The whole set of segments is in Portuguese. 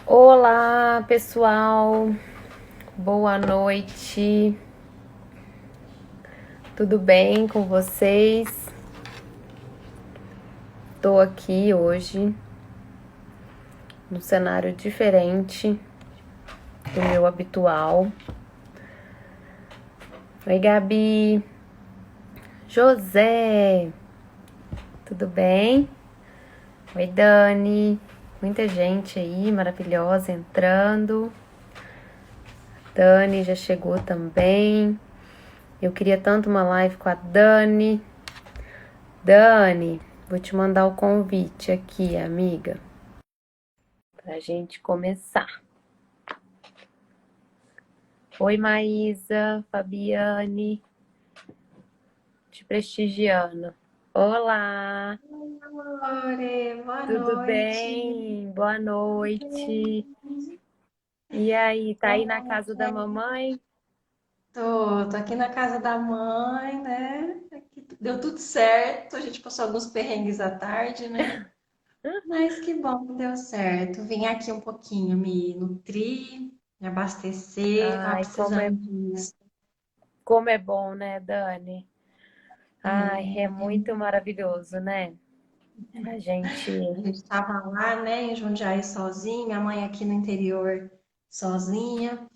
Olá, pessoal. Boa noite. Tudo bem com vocês? Estou aqui hoje num cenário diferente do meu habitual. Oi, Gabi. José. Tudo bem? Oi, Dani. Muita gente aí maravilhosa entrando. Dani já chegou também. Eu queria tanto uma live com a Dani. Dani, vou te mandar o convite aqui, amiga, pra gente começar. Oi, Maísa, Fabiane, te prestigiando. Olá, Lore, boa tudo noite. bem? Boa noite. E aí, tá aí na Como casa da mamãe? tô aqui na casa da mãe, né? Aqui deu tudo certo. A gente passou alguns perrengues à tarde, né? Mas que bom que deu certo. Vim aqui um pouquinho me nutrir, me abastecer. Tava Ai, precisando disso. como é bom, né, Dani? Ai, é É, muito maravilhoso, né? A gente. a gente tava lá, né, em Jundiaí sozinha, minha mãe aqui no interior sozinha.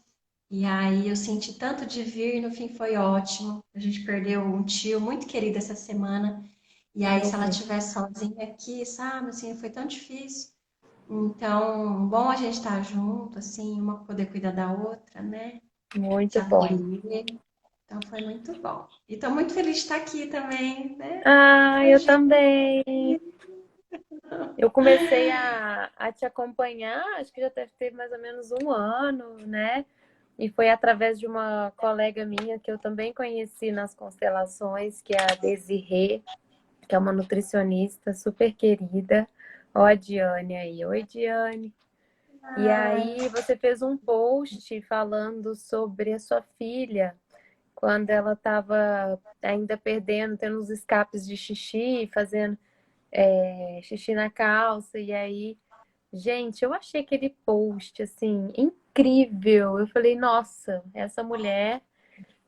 E aí eu senti tanto de vir, no fim foi ótimo. A gente perdeu um tio muito querido essa semana. E aí, se ela Sim, estivesse sozinha aqui, sabe, assim, foi tão difícil. Então, bom a gente estar junto, assim, uma poder cuidar da outra, né? Se muito bom. acolher. Então, foi muito bom. E estou muito feliz de estar aqui também, né? Ah, eu Hoje, também. Eu comecei a te acompanhar, acho que já deve ter mais ou menos um ano, né? E foi através de uma colega minha que eu também conheci nas constelações, que é a Desirê, que é uma nutricionista super querida. Ó, a Diane aí. Oi, Diane. E ai, aí você fez um post falando sobre a sua filha, quando ela estava ainda perdendo, tendo uns escapes de xixi, fazendo xixi na calça, e aí, gente, eu achei aquele post assim incrível. Eu falei, nossa, essa mulher,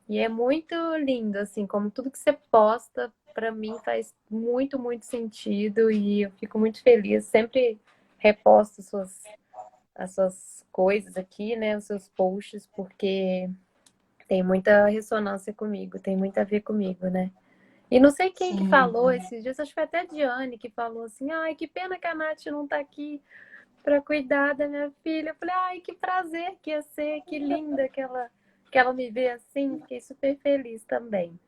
e é muito lindo assim, como tudo que você posta para mim faz muito, muito sentido e eu fico muito feliz, sempre reposto as suas coisas aqui, né, os seus posts, porque tem muita ressonância comigo, tem muito a ver comigo, né? E não sei quem que sim. falou esses dias, acho que foi até a Diane que falou assim: ai, que pena que a Nath não tá aqui para cuidar da minha filha. Eu falei: ai, que prazer que ia ser, que linda que ela me vê assim. Fiquei super feliz também.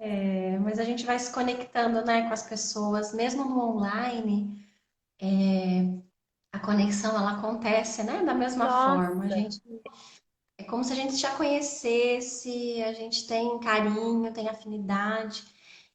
É, mas a gente vai se conectando, né, com as pessoas, mesmo no online, a conexão ela acontece, né, da mesma forma. A Nossa, gente É como se a gente já conhecesse, a gente tem carinho, tem afinidade.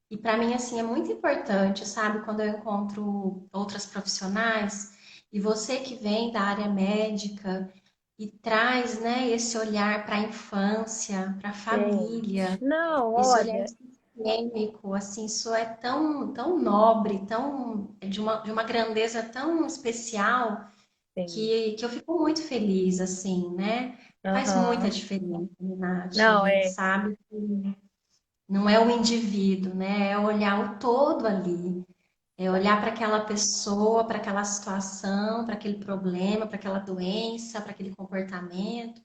E para mim, assim, é muito importante, sabe, quando eu encontro outras profissionais e você que vem da área médica e traz, né, esse olhar para a infância, para a família, gente. Não, esse olhar olha, sistêmico, assim, isso é tão nobre, tão de uma grandeza tão especial sim. que eu fico muito feliz, assim, né? Faz muita Aham. diferença, Nath. A Não, gente sabe que não é o indivíduo, né? É olhar o todo ali. É olhar para aquela pessoa, para aquela situação, para aquele problema, para aquela doença, para aquele comportamento.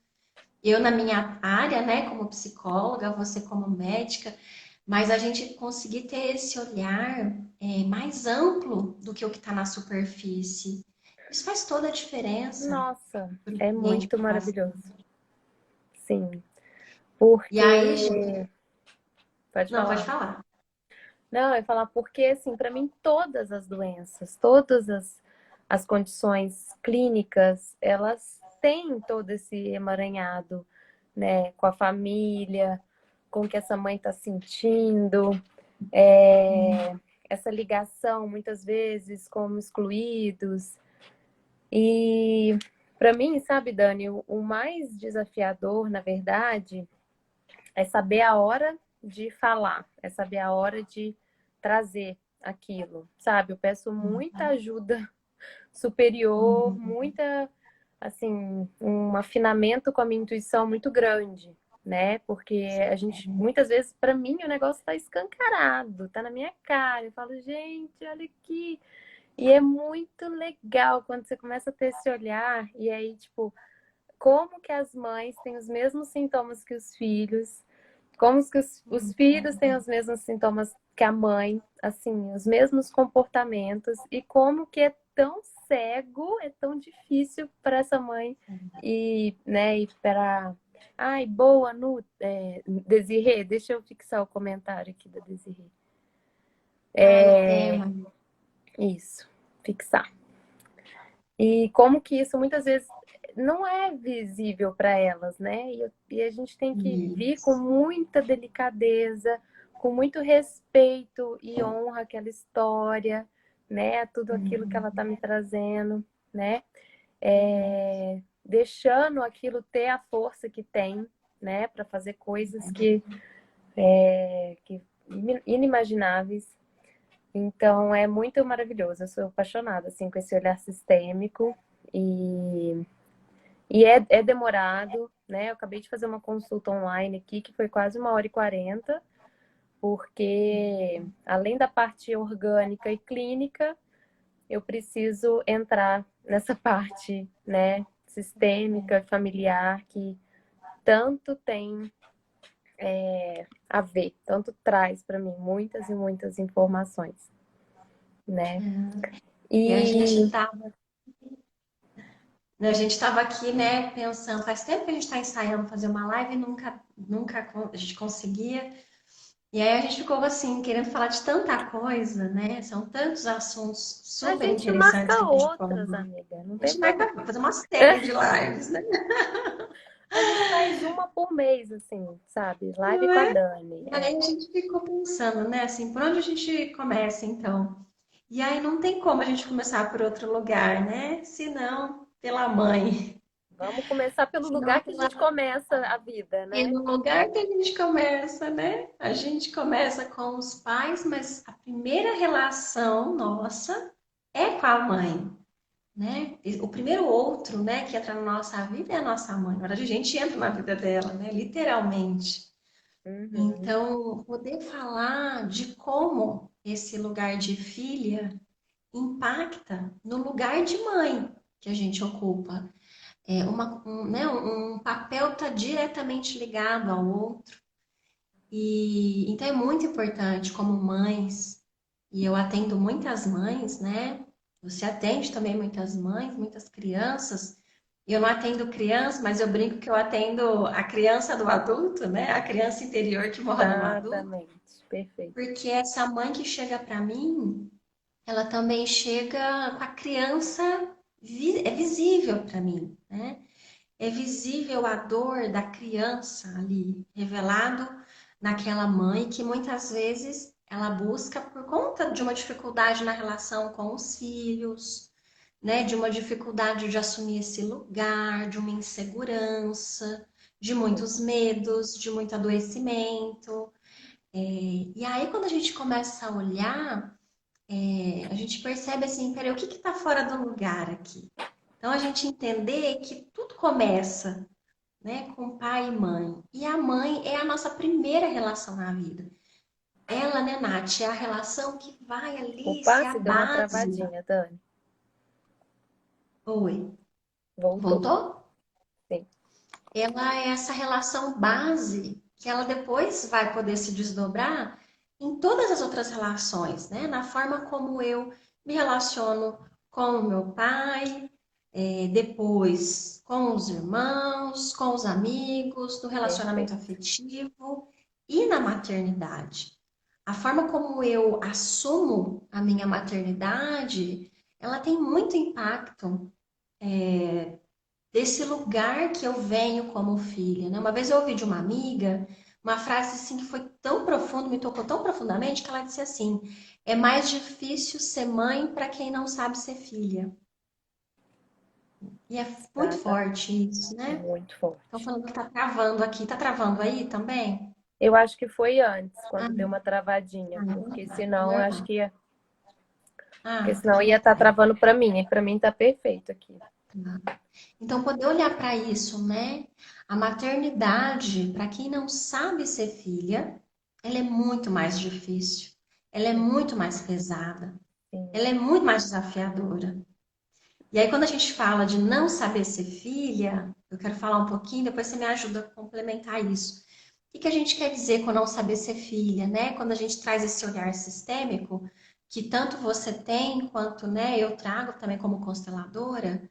Eu, na minha área, né, como psicóloga, você como médica, mas a gente conseguir ter esse olhar mais amplo do que o que está na superfície. Isso faz toda a diferença nossa, para o é cliente, muito para o paciente. maravilhoso. Sim, E aí, porque. gente, Pode não, pode falar. falar. Não, eu ia falar porque, assim, para mim, todas as doenças, todas as condições clínicas, elas têm todo esse emaranhado, né, com a família, com o que essa mãe está sentindo, essa ligação, muitas vezes, como excluídos. E, para mim, sabe, Dani, o mais desafiador, na verdade, é saber a hora de falar, é saber a hora de trazer aquilo, sabe? Eu peço muita ajuda superior, Uhum. muita. assim, um afinamento com a minha intuição muito grande, né? Porque a gente, muitas vezes, para mim, o negócio tá escancarado, tá na minha cara. Eu falo, gente, olha aqui. E é muito legal quando você começa a ter esse olhar, e aí, tipo, como que as mães têm os mesmos sintomas que os filhos, como que os filhos têm os mesmos sintomas que a mãe, assim, os mesmos comportamentos, e como que é tão cego, é tão difícil para essa mãe e, né, e para... Ai, boa, Desirê, deixa eu fixar o comentário aqui da Desirê. No tema. Isso, fixar. E como que isso muitas vezes não é visível para elas, né? E a gente tem que vir com Isso. muita delicadeza, com muito respeito e honra àquela história, né? A tudo aquilo que ela está me trazendo, né? Deixando aquilo ter a força que tem, né? Para fazer coisas que inimagináveis. Então é muito maravilhoso. Eu sou apaixonada assim com esse olhar sistêmico e é demorado, né? Eu acabei de fazer uma consulta online aqui que foi quase 1h40, porque além da parte orgânica e clínica, eu preciso entrar nessa parte, né, sistêmica, familiar, que tanto tem a ver, tanto traz para mim muitas e muitas informações, né? E E a gente estava aqui, né, pensando, faz tempo que a gente está ensaiando fazer uma live e nunca a gente conseguia. E aí a gente ficou assim, querendo falar de tanta coisa, né? São tantos assuntos a super gente interessantes marca que a gente outras, pode. amiga, não A tem gente vai problema. fazer uma série de lives, né? A gente faz uma por mês, assim, sabe? Live Não com a é? Dani. E aí a gente ficou pensando, né, assim, por onde a gente começa então? E aí não tem como a gente começar por outro lugar, né? Se não, pela mãe. Vamos começar pelo Se não, lugar que a gente começa a vida, e né? no lugar que a gente começa, né? A gente começa com os pais, mas a primeira relação nossa é com a mãe, né? O primeiro outro, né, que entra na nossa vida é a nossa mãe. Na verdade, a gente entra na vida dela, né? Literalmente. Uhum. Então, poder falar de como esse lugar de filha impacta no lugar de mãe que a gente ocupa. Né, um papel está diretamente ligado ao outro. E então é muito importante como mães, e eu atendo muitas mães, né? Você atende também muitas mães, muitas crianças. Eu não atendo criança, mas eu brinco que eu atendo a criança do adulto, né? A criança interior que mora no adulto, Exatamente, perfeito. porque essa mãe que chega para mim, ela também chega com a criança, é visível para mim, né? É visível a dor da criança ali, revelado naquela mãe que muitas vezes ela busca por conta de uma dificuldade na relação com os filhos, né? De uma dificuldade de assumir esse lugar, de uma insegurança, de muitos medos, de muito adoecimento. E aí, quando a gente começa a olhar, a gente percebe assim, peraí, o que está fora do lugar aqui? Então, a gente entender que tudo começa, né, com pai e mãe. E a mãe é a nossa primeira relação na vida. Ela, né, Nath, é a relação que vai ali ser Opa, a se deu uma base. travadinha, Dani. Oi, Voltou. voltou? Sim. Ela é essa relação base que ela depois vai poder se desdobrar em todas as outras relações, né? Na forma como eu me relaciono com o meu pai, depois com os irmãos, com os amigos, no relacionamento Perfeito. afetivo e na maternidade. A forma como eu assumo a minha maternidade, ela tem muito impacto desse lugar que eu venho como filha, né? Uma vez eu ouvi de uma amiga uma frase assim que foi tão profunda, me tocou tão profundamente que ela disse assim: é mais difícil ser mãe para quem não sabe ser filha. E é muito Exatamente. forte isso, né? Muito Estão forte. falando que tá travando aqui. Tá travando aí também? Eu acho que foi antes, Ah, quando deu uma travadinha, então porque tá. senão eu acho Normal. que ia, porque Ah, senão ia então estar tá. travando para mim, e para mim tá perfeito aqui. Então, poder olhar para isso, né? A maternidade, para quem não sabe ser filha, ela é muito mais difícil, ela é muito mais pesada, Sim, ela é muito mais desafiadora. E aí, quando a gente fala de não saber ser filha, eu quero falar um pouquinho, depois você me ajuda a complementar isso. O que a gente quer dizer com não saber ser filha, né? Quando a gente traz esse olhar sistêmico, que tanto você tem quanto, né, eu trago também como consteladora,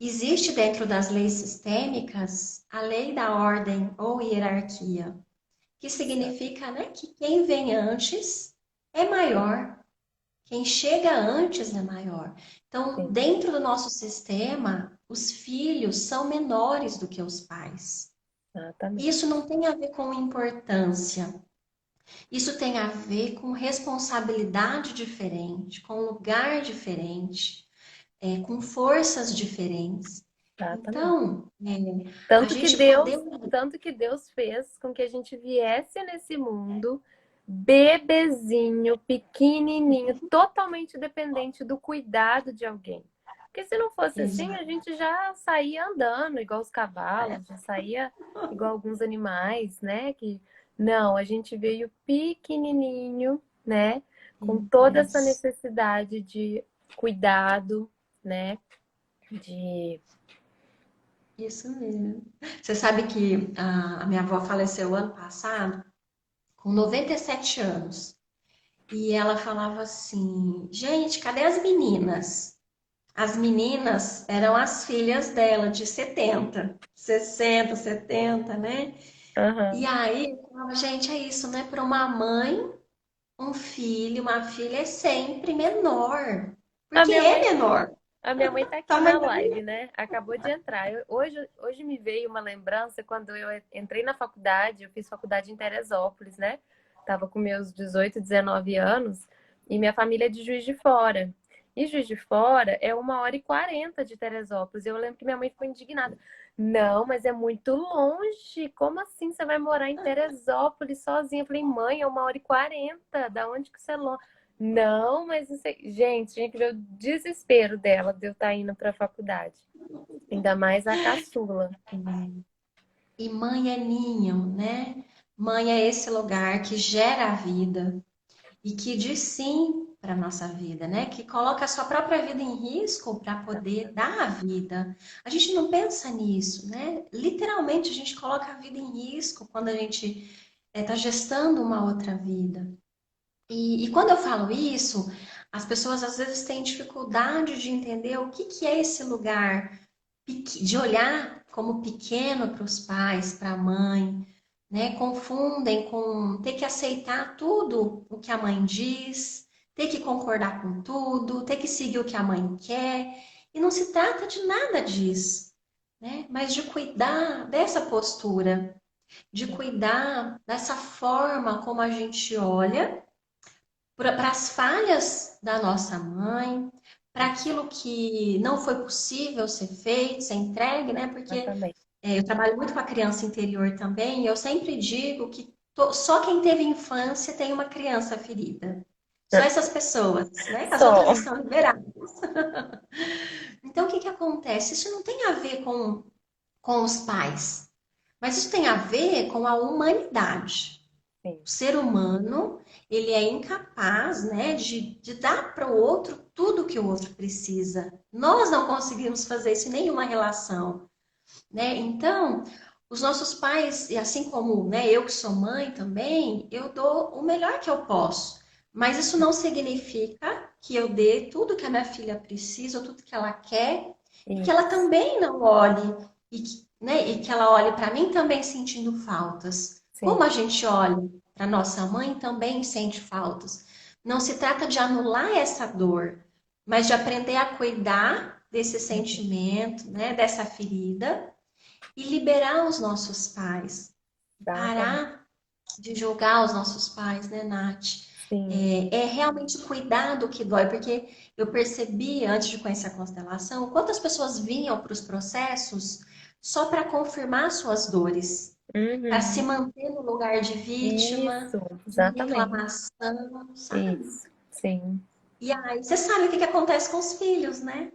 existe dentro das leis sistêmicas a lei da ordem ou hierarquia, que significa, né, que quem vem antes é maior, quem chega antes é maior. Então, sim, dentro do nosso sistema, os filhos são menores do que os pais. Isso exatamente. não tem a ver com importância. Isso tem a ver com responsabilidade diferente, com lugar diferente, com forças diferentes. Exatamente. Então, a Tanto que gente poder. Deus, tanto que Deus fez com que a gente viesse nesse mundo bebezinho, pequenininho, totalmente dependente do cuidado de alguém. Porque se não fosse assim, a Exato. gente já saía andando igual os cavalos, já saía igual alguns animais, né? Que não, a gente veio pequenininho, né? Com toda essa Isso. necessidade de cuidado, né? De Isso mesmo. Você sabe que a minha avó faleceu ano passado, com 97 anos. E ela falava assim: gente, cadê as meninas? As meninas eram as filhas dela, de 70, 60, 70, né? E Aham. aí, eu falava, gente, é isso, né? Para uma mãe, um filho, uma filha é sempre menor. A Porque minha é mãe menor. A minha mãe tá aqui Tamanho na da live, menina. né? Acabou de entrar. Hoje me veio uma lembrança quando eu entrei na faculdade, eu fiz faculdade em Teresópolis, né? Tava com meus 18, 19 anos e minha família é de Juiz de Fora. E Juiz de Fora é 1h40 de Teresópolis. Eu lembro que minha mãe ficou indignada. Não, mas é muito longe. Como assim você vai morar em Teresópolis sozinha? Eu falei, mãe, é 1h40. Da onde que você é longe? Não, mas não sei. Gente, tinha que ver o desespero dela de eu estar indo para a faculdade. Ainda mais a caçula. E mãe é ninho, né? Mãe é esse lugar que gera a vida e que diz sim para a nossa vida, né? Que coloca a sua própria vida em risco para poder dar a vida. A gente não pensa nisso, né? Literalmente, a gente coloca a vida em risco quando a gente está gestando uma outra vida. E quando eu falo isso, as pessoas às vezes têm dificuldade de entender o que é esse lugar de olhar como pequeno para os pais, para a mãe, né? Confundem com ter que aceitar tudo o que a mãe diz, ter que concordar com tudo, ter que seguir o que a mãe quer. E não se trata de nada disso, né? Mas de cuidar dessa postura, de cuidar dessa forma como a gente olha para as falhas da nossa mãe, para aquilo que não foi possível ser feito, ser entregue, né? Porque Exatamente. eu trabalho muito com a criança interior também, e eu sempre digo que só quem teve infância tem uma criança ferida. Só essas pessoas, né? As outras Só. estão liberadas. Então, o que que acontece? Isso não tem a ver com os pais, mas isso tem a ver com a humanidade. Sim, O ser humano, ele é incapaz, né, de dar para o outro tudo que o outro precisa. Nós não conseguimos fazer isso em nenhuma relação, né? Então, os nossos pais, e assim como, né, eu que sou mãe também, eu dou o melhor que eu posso. Mas isso não significa que eu dê tudo que a minha filha precisa, ou tudo que ela quer, e que ela isso. também não olhe, e que, né, e que ela olhe para mim também sentindo faltas. Como Sim, a gente olha para nossa mãe também sente faltas. Não se trata de anular essa dor, mas de aprender a cuidar desse sentimento, né, dessa ferida e liberar os nossos pais. exatamente. Parar de julgar os nossos pais, né, Nath? Sim. É realmente cuidar do que dói, porque eu percebi, antes de conhecer a constelação, quantas pessoas vinham para os processos só para confirmar suas dores, para se Uhum. manter no lugar de vítima, Isso, de exatamente. reclamação, sabe? Isso, sim. E aí, você sabe o que que acontece com os filhos, né?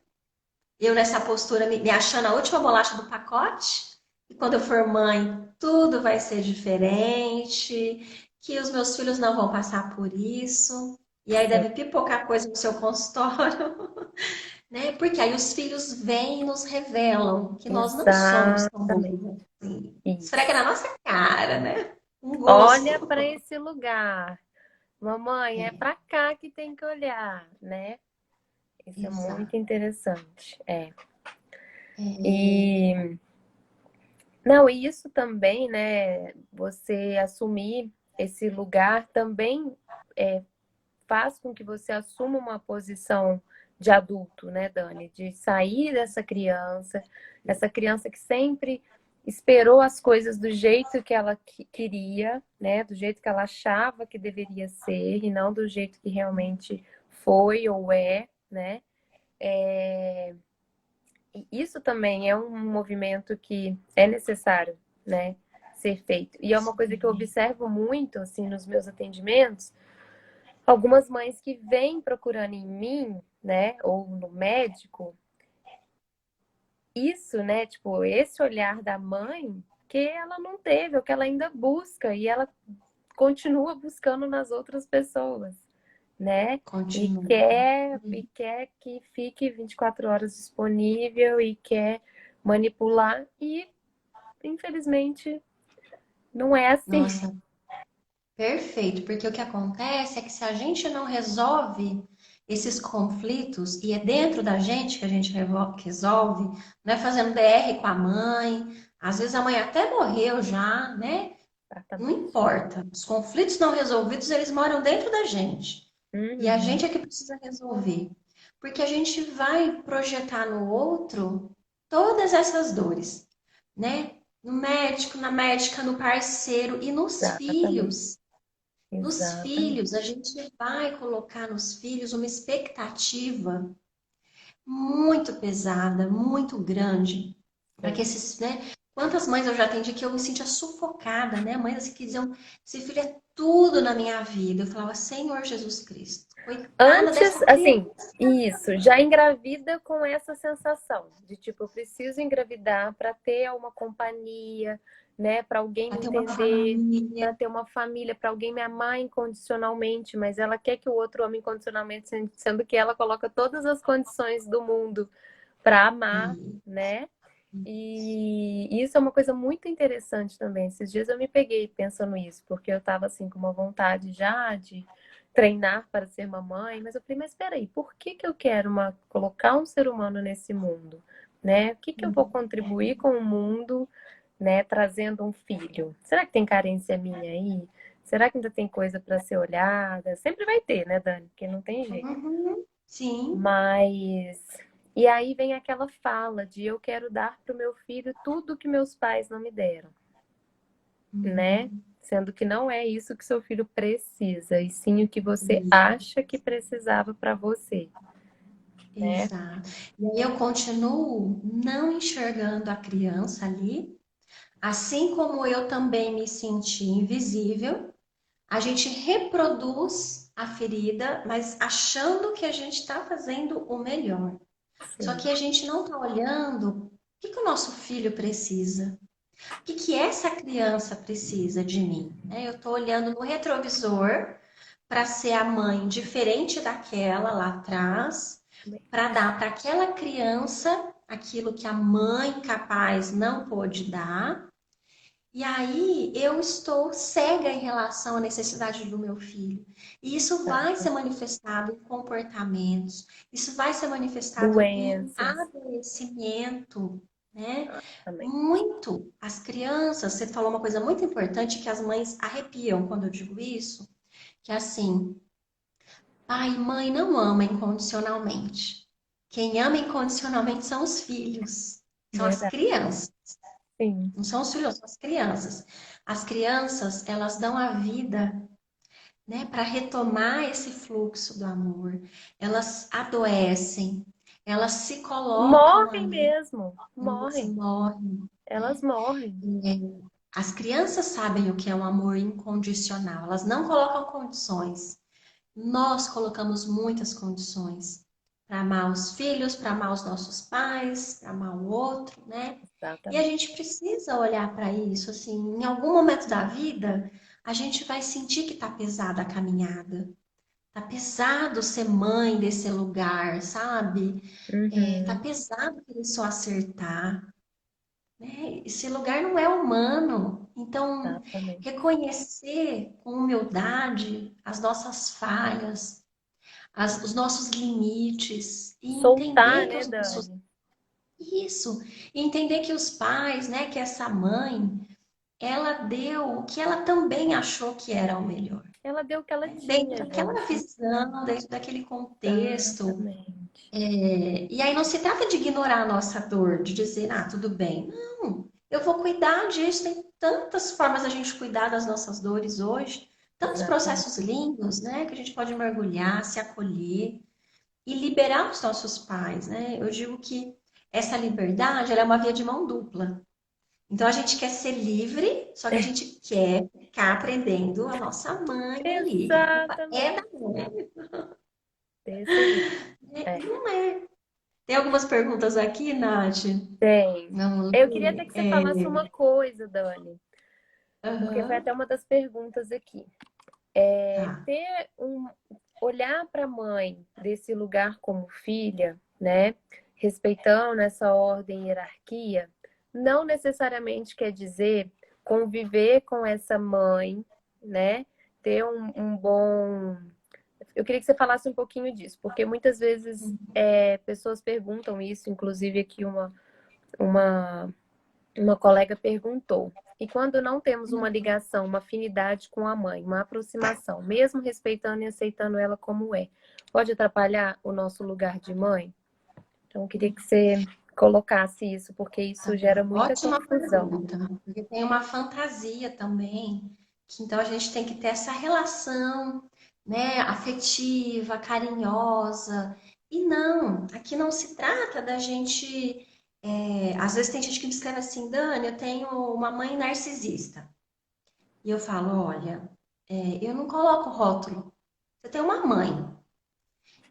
Eu nessa postura, me achando a última bolacha do pacote. E quando eu for mãe, tudo vai ser diferente, que os meus filhos não vão passar por isso. E aí Sim, deve pipocar coisa no seu consultório, né? Porque aí os filhos vêm e nos revelam que nós não somos tão exatamente. bons assim. Esfrega na Isso. nossa cara, né? Um Olha gosto. para esse lugar. Mamãe, é É, para cá que tem que olhar, né? Isso é muito exato. interessante. É. É, E não, e isso também, né? Você assumir esse lugar também faz com que você assuma uma posição de adulto, né, Dani? De sair dessa criança, essa criança que sempre esperou as coisas do jeito que ela queria, né? Do jeito que ela achava que deveria ser e não do jeito que realmente foi ou é, né? E isso também é um movimento que é necessário, né, ser feito. E é uma coisa que eu sim, observo muito, assim, nos meus atendimentos, algumas mães que vêm procurando em mim, né, ou no médico, isso, né, tipo, esse olhar da mãe que ela não teve, ou que ela ainda busca, e ela continua buscando nas outras pessoas, né? continua. E quer que fique 24 horas disponível e quer manipular e infelizmente não é assim. Nossa, perfeito, porque o que acontece é que se a gente não resolve esses conflitos, e é dentro da gente que a gente resolve, não é fazendo DR com a mãe, às vezes a mãe até morreu já, né? Não Exatamente. importa. Os conflitos não resolvidos, eles moram dentro da gente. E a Uhum. gente é que precisa resolver. Porque a gente vai projetar no outro todas essas dores, né? No médico, na médica, no parceiro e nos Exatamente. filhos. Nos Exatamente. filhos, a gente vai colocar nos filhos uma expectativa muito pesada, muito grande, para que Sim. esses, né? Quantas mães eu já atendi que eu me sentia sufocada, né? Mães assim, que diziam, esse filho é tudo na minha vida. Eu falava, Senhor Jesus Cristo, coitada Antes, dessa criança. assim, isso, já engravida com essa sensação de tipo, eu preciso engravidar para ter uma companhia, né, para alguém Para me ter uma entender, família. para ter uma família, para alguém me amar incondicionalmente, mas ela quer que o outro ame incondicionalmente, sendo que ela coloca todas as condições do mundo para amar, E, né? E isso é uma coisa muito interessante também. Esses dias eu me peguei pensando isso, porque eu estava assim com uma vontade já de treinar para ser mamãe, mas eu falei, mas espera aí, por que que eu quero colocar um ser humano nesse mundo, né? O que que eu vou contribuir com o mundo, né, trazendo um filho? Será que tem carência minha aí? Será que ainda tem coisa para ser olhada? Sempre vai ter, né, Dani? Porque não tem jeito. uhum, sim. Mas. E aí vem aquela fala de eu quero dar para o meu filho tudo que meus pais não me deram, né? Uhum. Sendo que não é isso que seu filho precisa, e sim o que você E- acha que precisava para você, né? Exato. E aí eu continuo não enxergando a criança ali, assim como eu também me senti invisível. A gente reproduz a ferida, mas achando que a gente está fazendo o melhor. Só Sim, que a gente não está olhando o que que o nosso filho precisa, o que que essa criança precisa de mim. Né? Eu estou olhando no retrovisor para ser a mãe diferente daquela lá atrás, para dar para aquela criança aquilo que a mãe capaz não pôde dar. E aí eu estou cega em relação à necessidade do meu filho. E isso vai tá. ser manifestado em comportamentos, isso vai ser manifestado em Doenças adoecimento, né? também. Muito. As crianças, você falou uma coisa muito importante que as mães arrepiam quando eu digo isso, que é assim, pai e mãe não amam incondicionalmente. Quem ama incondicionalmente são os filhos, são as Verdade. crianças. Sim, Não são os filhos, são as crianças. As crianças, elas dão a vida, né, para retomar esse fluxo do amor. Elas adoecem, elas se colocam morrem ali, mesmo, elas morrem. morrem, Elas né? morrem. As crianças sabem o que é um amor incondicional, elas não colocam condições. Nós colocamos muitas condições para amar os filhos, para amar os nossos pais, para amar o outro, né? E a Exatamente. gente precisa olhar para isso, assim, em algum momento da vida, a gente vai sentir que tá pesada a caminhada. Tá pesado ser mãe desse lugar, sabe? Tá Uhum, pesado querer só acertar, né? Esse lugar não é humano. Então, exatamente. reconhecer com humildade as nossas falhas, os nossos limites e Soltar, entender que né, os nossos Dani? isso, e entender que os pais, né, que essa mãe, ela deu o que ela também achou que era o melhor, Ela deu o que ela né? Dentro tinha, daquela gente. visão, dentro daquele contexto. Exatamente. E aí não se trata de ignorar a nossa dor, de dizer, ah, tudo bem. Não, eu vou cuidar disso. Tem tantas formas da gente cuidar das nossas dores hoje, tantos Exatamente. processos lindos, né, que a gente pode mergulhar, se acolher e liberar os nossos pais, né? Eu digo que essa liberdade, ela é uma via de mão dupla. Então a gente quer ser livre, só que a gente quer ficar aprendendo a nossa mãe ali. A culpa é da Exatamente. mãe, Desse jeito. né? É, E não é. Tem algumas perguntas aqui, Nath. tem. Vamos Eu queria até ver. que você falasse uma coisa, Dani, porque foi Aham, até uma das perguntas aqui. tá. Ter olhar para a mãe desse lugar como filha, né? Respeitando essa ordem e hierarquia, não necessariamente quer dizer conviver com essa mãe, né? Ter um bom. Eu queria que você falasse um pouquinho disso, porque muitas vezes pessoas perguntam isso, inclusive aqui uma uma colega perguntou. E quando não temos uma ligação, uma afinidade com a mãe, uma aproximação, mesmo respeitando e aceitando ela como é, pode atrapalhar o nosso lugar de mãe? Então, eu queria que você colocasse isso, porque isso gera muita Ótima confusão. pergunta. Porque tem uma fantasia também, que então a gente tem que ter essa relação, né, afetiva, carinhosa. E não, aqui não se trata da gente. Às vezes tem gente que me escreve assim, Dani, eu tenho uma mãe narcisista. E eu falo, olha, eu não coloco rótulo. Você tem uma mãe.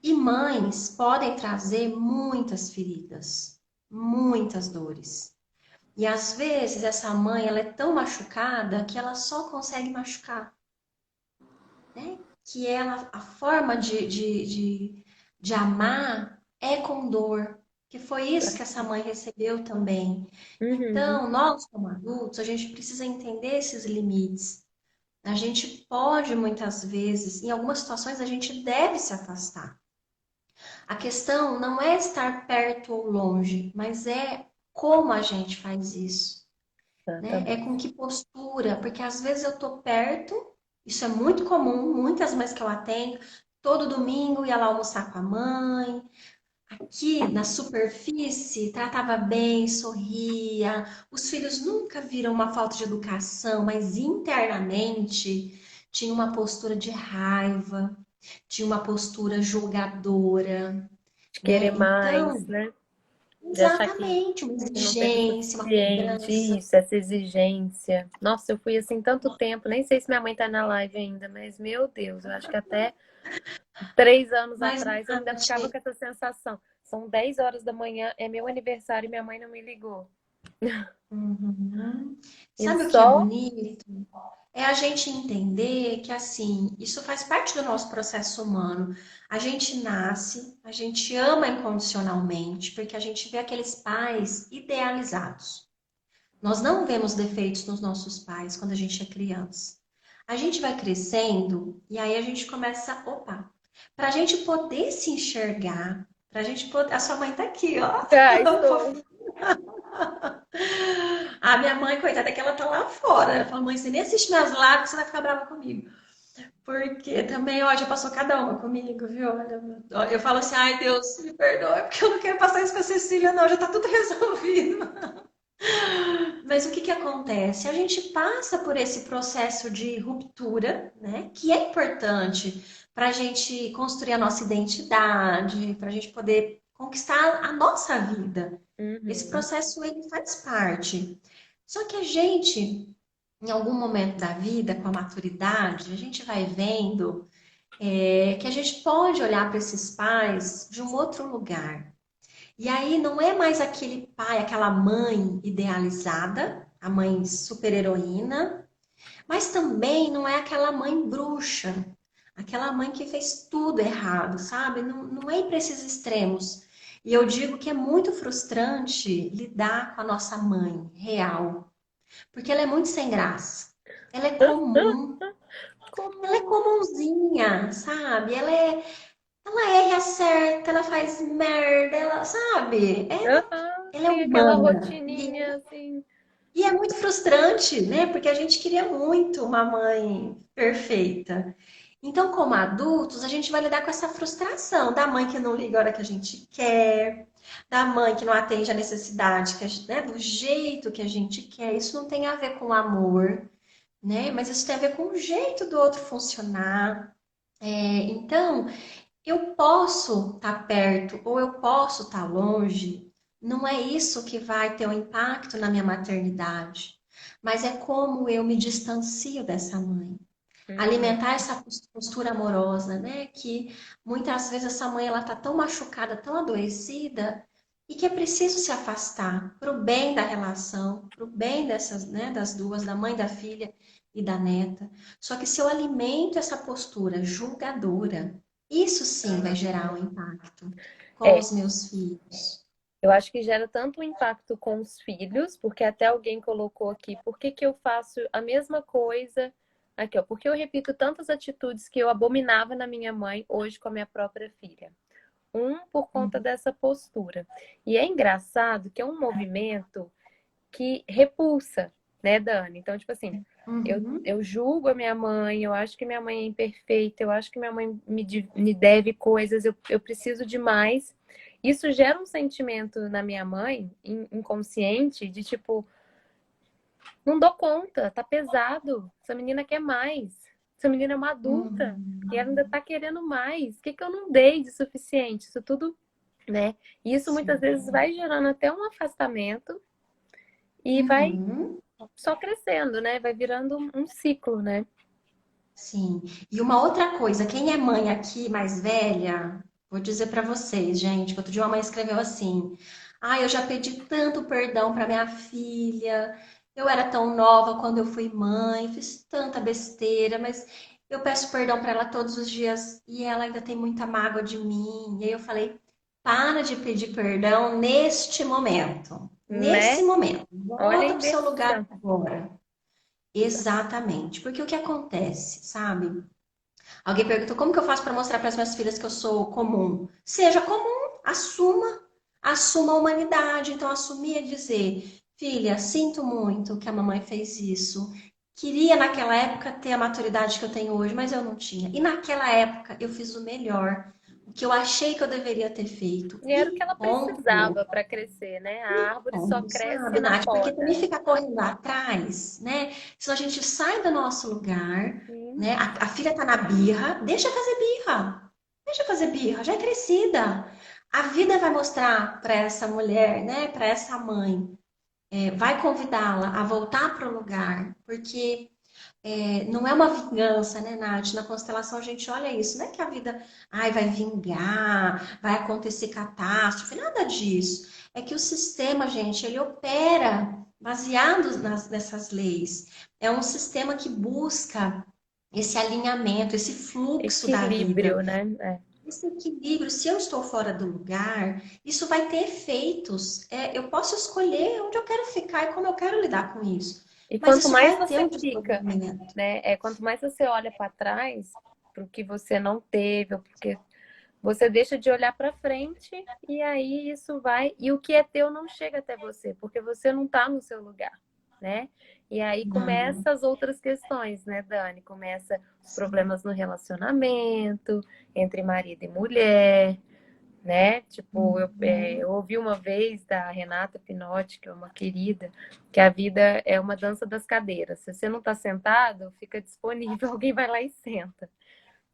E mães podem trazer muitas feridas, muitas dores. E às vezes essa mãe ela é tão machucada que ela só consegue machucar, né? Que ela, a forma de amar é com dor. Que foi isso que essa mãe recebeu também. Uhum, Então, nós como adultos, a gente precisa entender esses limites. A gente pode muitas vezes, em algumas situações, a gente deve se afastar. A questão não é estar perto ou longe, mas é como a gente faz isso, né? É exatamente. com que postura, porque às vezes eu tô perto, isso é muito comum, muitas mães que eu atendo, todo domingo ia lá almoçar com a mãe, aqui na superfície tratava bem, sorria, os filhos nunca viram uma falta de educação, mas internamente tinha uma postura de raiva, tinha uma postura julgadora, De né? querer mais, Então, né? De achar exatamente, uma que não teve o exigência, uma suficiente, cobrança. isso, essa exigência. Nossa, eu fui assim tanto tempo, nem sei se minha mãe tá na live ainda, mas meu Deus, eu acho que até 3 anos Mas, atrás eu ainda Nath, ficava com essa sensação. São 10 horas da manhã, é meu aniversário e minha mãe não me ligou. uhum. E Sabe o que é só bonito? É a gente entender que, assim, isso faz parte do nosso processo humano. A gente nasce, a gente ama incondicionalmente, porque a gente vê aqueles pais idealizados. Nós não vemos defeitos nos nossos pais quando a gente é criança. A gente vai crescendo e aí a gente começa, opa, para a gente poder se enxergar, para a gente poder. A sua mãe tá aqui, ó. ah, estou. A minha mãe, coitada, é que ela tá lá fora. Ela fala, mãe, você nem assiste minhas lives, você vai ficar brava comigo. Porque também, ó, já passou cada uma comigo, viu? Olha, eu falo assim, ai, Deus, me perdoe, porque eu não quero passar isso com a Cecília, não, já tá tudo resolvido. Mas o que que acontece? A gente passa por esse processo de ruptura, né? Que é importante para a gente construir a nossa identidade, para a gente poder conquistar a nossa vida. Esse Uhum. processo ele faz parte. Só que a gente, em algum momento da vida, com a maturidade, a gente vai vendo É que a gente pode olhar para esses pais de um outro lugar. E aí não é mais aquele pai, aquela mãe idealizada, a mãe super-heroína, mas também não é aquela mãe bruxa, aquela mãe que fez tudo errado, sabe? Não, não é ir para esses extremos. E eu digo que é muito frustrante lidar com a nossa mãe real, porque ela é muito sem graça. Ela é comum, ela é Comum. comunzinha, sabe? Ela erra, acerta, ela faz merda, ela, sabe? Aham, Ela é tem aquela humana. rotininha assim. E é muito frustrante, né? Porque a gente queria muito uma mãe perfeita. Então, como adultos, a gente vai lidar com essa frustração da mãe que não liga a hora que a gente quer, da mãe que não atende a necessidade, né, do jeito que a gente quer. Isso não tem a ver com amor, né? Mas isso tem a ver com o jeito do outro funcionar. Então, eu posso estar perto ou eu posso estar longe, não é isso que vai ter um impacto na minha maternidade, mas é como eu me distancio dessa mãe. Uhum. Alimentar essa postura amorosa, né? Que muitas vezes essa mãe ela tá tão machucada, tão adoecida, e que é preciso se afastar para o bem da relação, para o bem dessas, né, das duas, da mãe, da filha e da neta. Só que se eu alimento essa postura julgadora, isso sim vai gerar um impacto com É, os meus filhos. eu acho que gera tanto um impacto com os filhos, porque até alguém colocou aqui, por que que eu faço a mesma coisa aqui, ó, porque eu repito tantas atitudes que eu abominava na minha mãe hoje com a minha própria filha. Por conta dessa postura. E é engraçado que é um movimento que repulsa, né, Dani? Então, tipo assim, Uhum, eu julgo a minha mãe, eu acho que minha mãe é imperfeita, eu acho que minha mãe me deve coisas, eu preciso de mais. Isso gera um sentimento na minha mãe, inconsciente, de tipo, não dou conta, tá pesado, essa menina quer mais, essa menina é uma adulta e ela uhum, ainda tá querendo mais. O que que eu não dei de suficiente? Isso tudo, né? E isso muitas sim. vezes vai gerando até um afastamento e vai Uhum. só crescendo, né? Vai virando um ciclo, né? Sim. E uma outra coisa, quem é mãe aqui mais velha, vou dizer para vocês, gente, que outro dia uma mãe escreveu assim: "Ah, eu já pedi tanto perdão para minha filha. Eu era tão nova quando eu fui mãe, fiz tanta besteira, mas eu peço perdão para ela todos os dias e ela ainda tem muita mágoa de mim". E aí eu falei: "Para de pedir perdão neste momento. Nesse Né? momento. Olha a Volta para o seu lugar inversão. agora". Exatamente. Porque o que acontece, sabe? Alguém perguntou como que eu faço para mostrar para as minhas filhas que eu sou comum? Seja comum, assuma a humanidade. Então, assumir é dizer, filha, sinto muito que a mamãe fez isso. Queria naquela época ter a maturidade que eu tenho hoje, mas eu não tinha. E naquela época eu fiz o melhor, o que eu achei que eu deveria ter feito. E era o E que ela ponto. precisava para crescer, né? A árvore só Ponto, cresce sabe, na Nath? Porque também poda. ficar correndo atrás, né? Se a gente sai do nosso lugar, Sim. né? A filha tá na birra, deixa fazer birra. Deixa fazer birra, já é crescida. A vida vai mostrar para essa mulher, né? Para essa mãe, vai convidá-la a voltar para o lugar, porque não é uma vingança, né, Nath? Na constelação a gente olha isso, não é que a vida, ai, vai vingar, vai acontecer catástrofe, nada disso. É que o sistema, gente, ele opera baseado nessas leis. É um sistema que busca esse alinhamento, esse fluxo da vida. Equilíbrio, né? É. Esse equilíbrio, se eu estou fora do lugar, isso vai ter efeitos. Eu posso escolher onde eu quero ficar e como eu quero lidar com isso. E Mas quanto isso mais vai ter você um fica, desdobramento. né? Quanto mais você olha para trás, para o que você não teve, ou porque você deixa de olhar para frente e aí isso vai. E o que é teu não chega até você, porque você não está no seu lugar, né? E aí Não. começa as outras questões, né, Dani? Começa os problemas no relacionamento, entre marido e mulher, né? Tipo, eu Uhum. ouvi uma vez da Renata Pinotti, que é uma querida, que a vida é uma dança das cadeiras. Se você não está sentado, fica disponível, alguém vai lá e senta.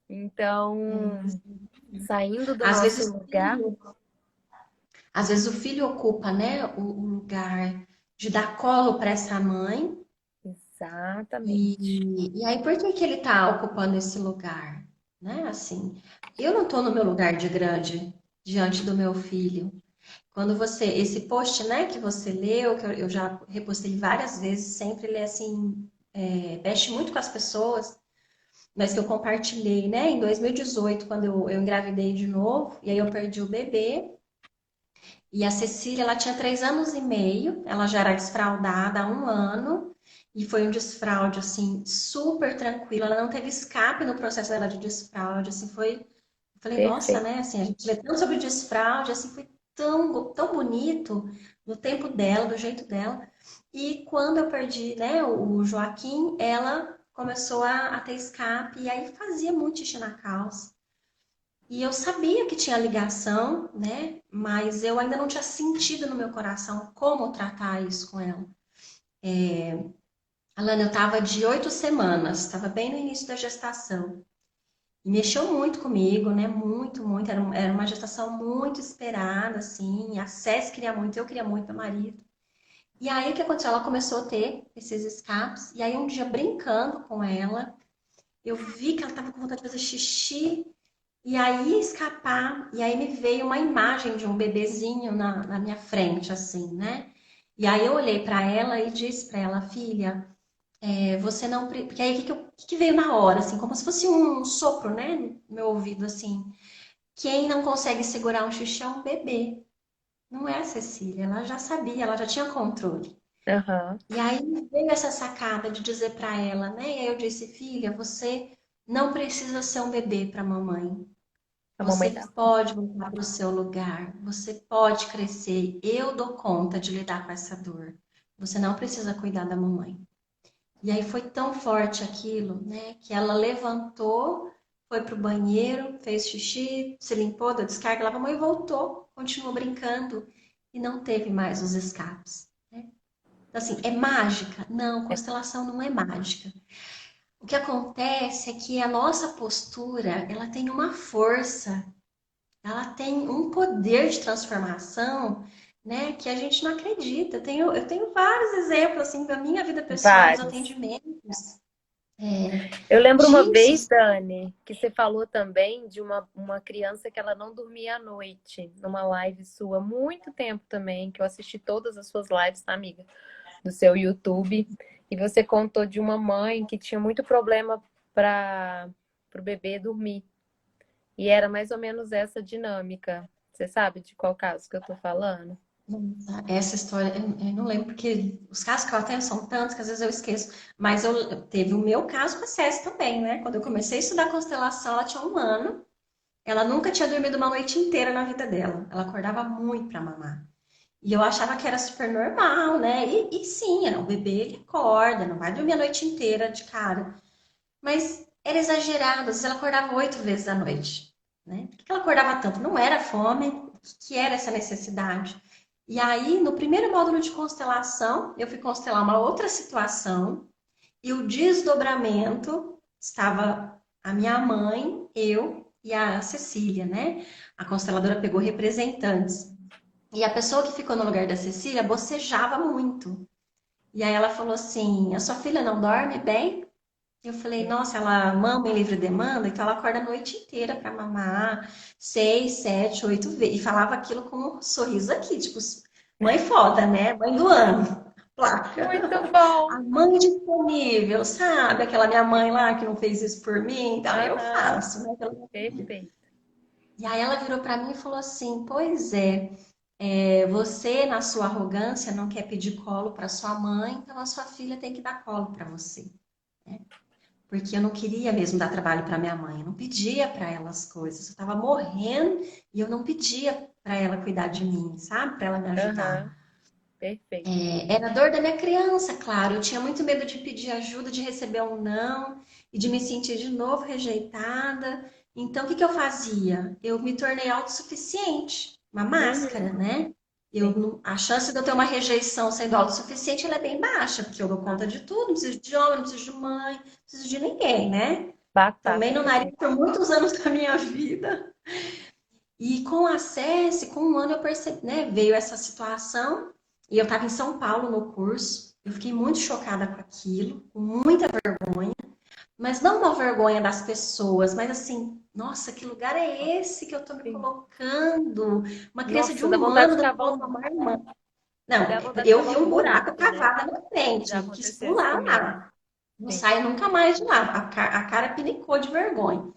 Então, É. saindo do Às nosso vezes, lugar, às vezes o filho ocupa, né, o lugar de dar colo para essa mãe. exatamente. E aí, por que que ele está ocupando esse lugar? né? Assim, eu não estou no meu lugar de grande diante do meu filho. Quando você, esse post, né, que você leu, que eu já repostei várias vezes, sempre ele é assim, mexe muito com as pessoas, mas que eu compartilhei, né, em 2018, quando eu engravidei de novo, e aí eu perdi o bebê, e a Cecília, ela tinha 3 anos e meio, ela já era desfraldada há um ano, e foi um desfraude, assim, super tranquilo, ela não teve escape no processo dela de desfraude, assim, foi, eu falei, nossa, Perfeito. né, assim, a gente lê tanto sobre desfraude, assim, foi tão bonito, no tempo dela, do jeito dela, e quando eu perdi, né, o Joaquim, ela começou a ter escape, e aí fazia muito xixi na calça, e eu sabia que tinha ligação, né? Mas eu ainda não tinha sentido no meu coração como tratar isso com ela. Alana, eu estava de 8 semanas, estava bem no início da gestação. E mexeu muito comigo, né? Muito, muito. Era uma gestação muito esperada, assim. A Cés queria muito, eu queria muito, meu marido. E aí o que aconteceu? Ela começou a ter esses escapes. E aí um dia, brincando com ela, eu vi que ela estava com vontade de fazer xixi. E aí escapar, e aí me veio uma imagem de um bebezinho na minha frente, assim, né? E aí eu olhei para ela e disse para ela, filha, você não. Porque aí o que veio na hora, assim, como se fosse um sopro, né? No meu ouvido, assim. Quem não consegue segurar um xixi é um bebê. Não é a Cecília, ela já sabia, ela já tinha controle. Aham. E aí me veio essa sacada de dizer para ela, né? E aí eu disse, filha, você não precisa ser um bebê para mamãe. A Você mamãe dá. pode voltar para o seu lugar, você pode crescer. Eu dou conta de lidar com essa dor. Você não precisa cuidar da mamãe. E aí foi tão forte aquilo, né, que ela levantou, foi pro banheiro, fez xixi, se limpou, deu descarga, lavou a mão e voltou, continuou brincando e não teve mais os escapes, né? Então, assim, é mágica? Não, É. constelação não é mágica. O que acontece é que a nossa postura, ela tem uma força, ela tem um poder de transformação, né, que a gente não acredita. Eu tenho vários exemplos assim da minha vida pessoal, nos Vários. atendimentos, Eu lembro uma vez, disso. Dani, que você falou também de uma criança que ela não dormia à noite, numa live sua, muito tempo também, que eu assisti todas as suas lives, tá, amiga? Do seu YouTube. E você contou de uma mãe que tinha muito problema para o bebê dormir. E era mais ou menos essa dinâmica. Você sabe de qual caso que eu tô falando? Essa história, eu não lembro, porque os casos que eu atendo são tantos que às vezes eu esqueço. Mas teve o meu caso com a Cési também, né? Quando eu comecei a estudar constelação, ela tinha um ano. Ela nunca tinha dormido uma noite inteira na vida dela. Ela acordava muito para mamar. E eu achava que era super normal, né? E sim, o bebê ele acorda, não vai dormir a noite inteira de cara. Mas era exagerado, às vezes ela acordava 8 vezes à noite, né? Por que ela acordava tanto? Não era fome, o que era essa necessidade? E aí, no primeiro módulo de constelação, eu fui constelar uma outra situação e o desdobramento estava a minha mãe, eu e a Cecília, né? A consteladora pegou representantes. E a pessoa que ficou no lugar da Cecília bocejava muito. E aí ela falou assim: a sua filha não dorme bem? Eu falei, nossa, ela mama em livre demanda, então ela acorda a noite inteira para mamar, 6, 7, 8 vezes. E falava aquilo com um sorriso aqui, tipo, mãe foda, né? Mãe do ano, Muito placa. bom! A mãe disponível, sabe? Aquela minha mãe lá que não fez isso por mim, então eu Aham, faço, né? perfeito. E aí ela virou para mim e falou assim: pois você na sua arrogância não quer pedir colo para sua mãe, então a sua filha tem que dar colo para você. Porque eu não queria mesmo dar trabalho para minha mãe, eu não pedia para ela as coisas, eu estava morrendo e eu não pedia para ela cuidar de mim, sabe? Para ela me Aham, ajudar. perfeito. Era a dor da minha criança, claro. Eu tinha muito medo de pedir ajuda, de receber um não e de me sentir de novo rejeitada. Então, o que que eu fazia? Eu me tornei autossuficiente, uma máscara, Uhum, né? sim. A chance de eu ter uma rejeição sendo autossuficiente, ela é bem baixa, porque eu dou conta de tudo, não preciso de homem, não preciso de mãe, não preciso de ninguém, né? Tomei Batata, no nariz perfeito. por muitos anos da minha vida. E com a SESI, com um ano eu percebi, né? Veio essa situação e eu estava em São Paulo no curso. Eu fiquei muito chocada com aquilo, com muita vergonha, mas não uma vergonha das pessoas, mas assim, nossa, que lugar é esse que eu tô me Sim. colocando? Uma criança de Nossa, dá um vontade de ano eu cavar colocar um, uma irmã. Não, dá vontade de eu cavar vi um um buraco buraco, né? cavado na minha Já frente, quis aconteceu isso pular comigo. lá. Não Sim. saio nunca mais de lá. A cara pinicou de vergonha.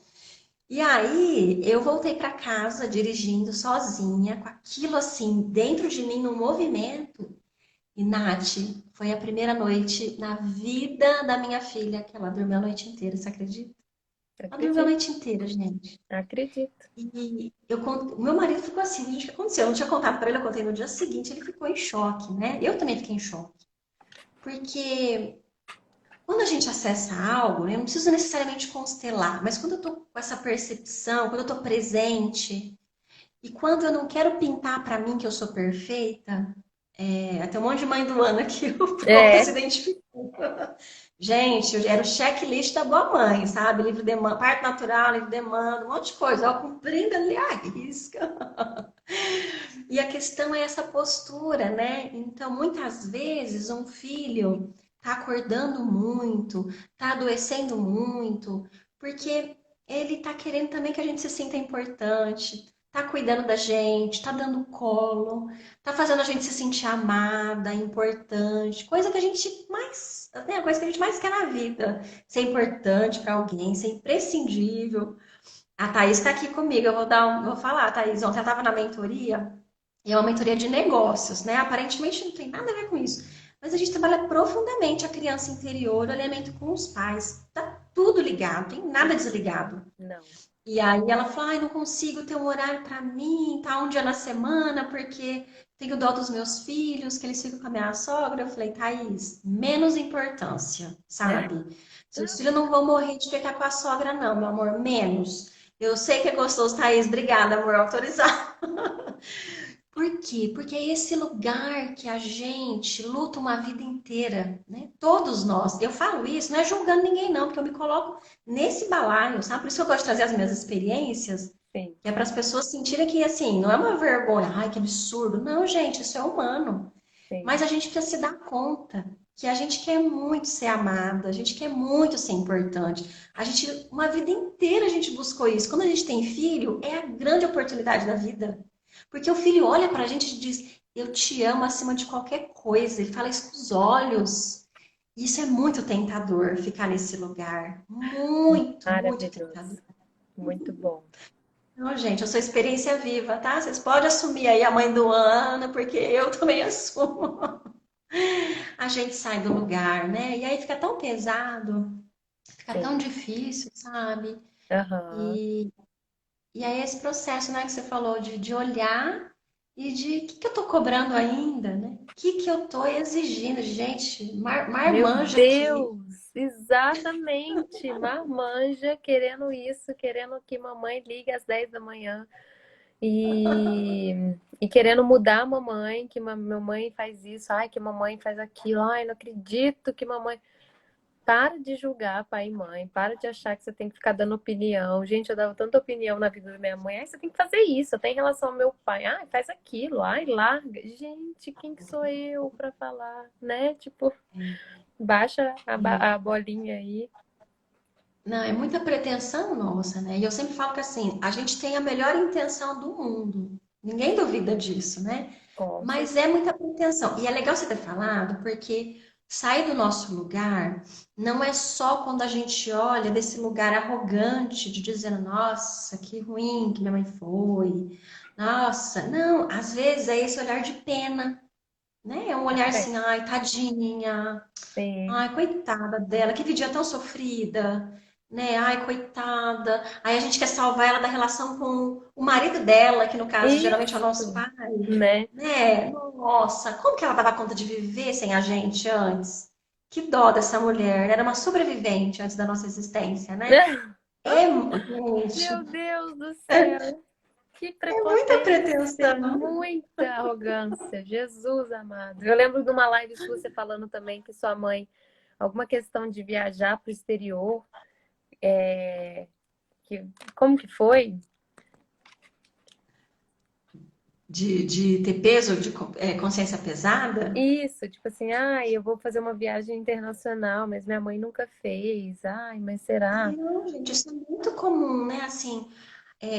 E aí, eu voltei para casa dirigindo sozinha, com aquilo assim dentro de mim no movimento. E Nath, foi a primeira noite na vida da minha filha que ela dormiu a noite inteira, você acredita? Ela dormiu a Acredito, noite inteira, gente. acredito. E o meu marido ficou assim, gente, o que aconteceu? Eu não tinha contado para ele, eu contei no dia seguinte, ele ficou em choque, né? Eu também fiquei em choque. Porque quando a gente acessa algo, né, eu não preciso necessariamente constelar, mas quando eu tô com essa percepção, quando eu tô presente, e quando eu não quero pintar para mim que eu sou perfeita, tem um monte de mãe do ano aqui, o povo se É, identificou. Gente, era o checklist da boa mãe, sabe? Livre demanda, parto natural, livre demanda, um monte de coisa, ó, cumprindo ali a risca. E a questão é essa postura, né? Então, muitas vezes, um filho tá acordando muito, tá adoecendo muito, porque ele tá querendo também que a gente se sinta importante, tá cuidando da gente, tá dando colo, tá fazendo a gente se sentir amada, importante, coisa que a gente mais, né, a coisa que a gente mais quer na vida, ser importante para alguém, ser imprescindível. A Thaís está aqui comigo, vou falar, Thaís, ontem ela estava na mentoria, e é uma mentoria de negócios, né? Aparentemente não tem nada a ver com isso. Mas a gente trabalha profundamente a criança interior, o alinhamento com os pais. Tá tudo ligado, não tem nada desligado. não. E aí ela falou, ai, não consigo ter um horário para mim, tá um dia na semana, porque tenho dó dos meus filhos, que eles ficam com a minha sogra. Eu falei, Thaís, menos importância, sabe? Seus filhos não vão morrer de ficar com a sogra, não, meu amor, menos. Eu sei que é gostoso, Thaís, obrigada, amor, autorizar. Por quê? Porque é esse lugar que a gente luta uma vida inteira, né? Todos nós. Eu falo isso, não é julgando ninguém, não, porque eu me coloco nesse balaio, sabe? Por isso que eu gosto de trazer as minhas experiências, Sim, que é para as pessoas sentirem que, assim, não é uma vergonha, ai, que absurdo. Não, gente, isso é humano. Mas sim. a gente precisa se dar conta que a gente quer muito ser amada, a gente quer muito ser importante. A gente, uma vida inteira a gente buscou isso. Quando a gente tem filho, é a grande oportunidade da vida. Porque o filho olha pra gente e diz: Eu te amo acima de qualquer coisa. Ele fala isso com os olhos. Isso é muito tentador, ficar nesse lugar. Muito, muito tentador. Maravilhoso. Muito bom. Não, gente, eu sou experiência viva, tá? Vocês podem assumir aí a mãe do ano, porque eu também assumo. A gente sai do lugar, né? E aí fica tão pesado, fica Sim. tão difícil, sabe? Aham. E, e aí esse processo, né, que você falou de olhar e de o que, que eu tô cobrando ainda, né? O que, que eu tô exigindo? Gente, Meu marmanja aqui. Deus, exatamente. Marmanja querendo isso, querendo que mamãe ligue às 10 da manhã e, e querendo mudar a mamãe, que mamãe faz isso, ai, que mamãe faz aquilo, ai, não acredito que mamãe. Para de julgar pai e mãe, para de achar que você tem que ficar dando opinião. Gente, eu dava tanta opinião na vida da minha mãe. Ai, você tem que fazer isso, até em relação ao meu pai. Ai, faz aquilo, ai, larga. Gente, quem que sou eu para falar, né? Tipo, baixa a bolinha aí. Não, é muita pretensão nossa, né? E eu sempre falo que assim, a gente tem a melhor intenção do mundo. Ninguém duvida disso, né? Com Mas certeza. é muita pretensão. E é legal você ter falado, porque sair do nosso lugar não é só quando a gente olha desse lugar arrogante de dizendo, nossa, que ruim que minha mãe foi. Nossa, não, às vezes é esse olhar de pena, né? É um olhar É, assim, ai, tadinha. sim. Ai, coitada dela, que dia tão sofrida, né? Ai, coitada. Aí a gente quer salvar ela da relação com o marido dela, que no caso geralmente é o nosso Isso, pai, né? né? Nossa, como que ela dava conta de viver sem a gente antes? Que dó dessa mulher, era uma sobrevivente antes da nossa existência, né? É, Meu gente, Deus do céu. Que é muita prepotência, pretensão. muita arrogância, Jesus amado. Eu lembro de uma live sua você falando também que sua mãe, alguma questão de viajar para o exterior, que, como que foi? de ter peso, de consciência pesada. Isso, tipo assim, ai, eu vou fazer uma viagem internacional, mas minha mãe nunca fez. Ai, mas será? Não, gente, isso é muito comum, né? Assim,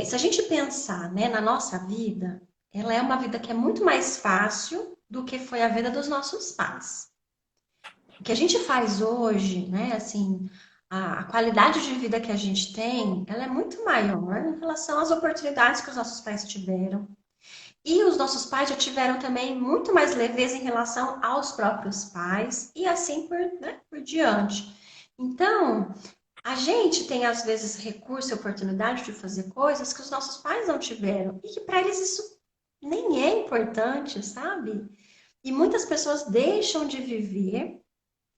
se a gente pensar, né, na nossa vida, ela é uma vida que é muito mais fácil do que foi a vida dos nossos pais. O que a gente faz hoje, né, assim, a qualidade de vida que a gente tem, ela é muito maior em relação às oportunidades que os nossos pais tiveram. E os nossos pais já tiveram também muito mais leveza em relação aos próprios pais e assim por diante. Então, a gente tem às vezes recurso e oportunidade de fazer coisas que os nossos pais não tiveram e que para eles isso nem é importante, sabe? E muitas pessoas deixam de viver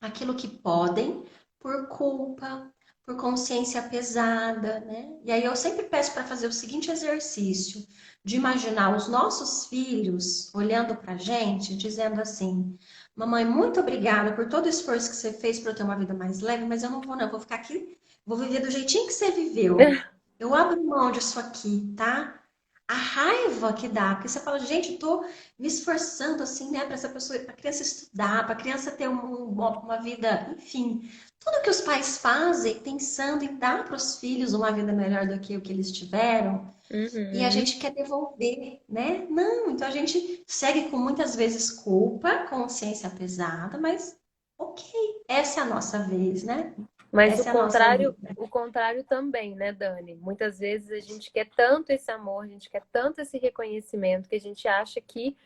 aquilo que podem por culpa, por consciência pesada, né? E aí eu sempre peço para fazer o seguinte exercício, de imaginar os nossos filhos olhando para a gente, dizendo assim: mamãe, muito obrigada por todo o esforço que você fez para eu ter uma vida mais leve, mas eu não vou, não, eu vou ficar aqui, vou viver do jeitinho que você viveu. Eu abro mão disso aqui, tá? A raiva que dá, porque você fala, gente, eu tô me esforçando assim, né, para essa pessoa, para criança estudar, para criança ter uma vida, enfim, tudo que os pais fazem pensando em dar para os filhos uma vida melhor do que o que eles tiveram, e a Uhum. gente quer devolver, né? Não, então a gente segue com muitas vezes culpa, consciência pesada, mas ok, essa é a nossa vez, né? Mas Essa é a nossa vida. o contrário também, né, Dani? Muitas vezes a gente quer tanto esse amor, a gente quer tanto esse reconhecimento que a gente acha que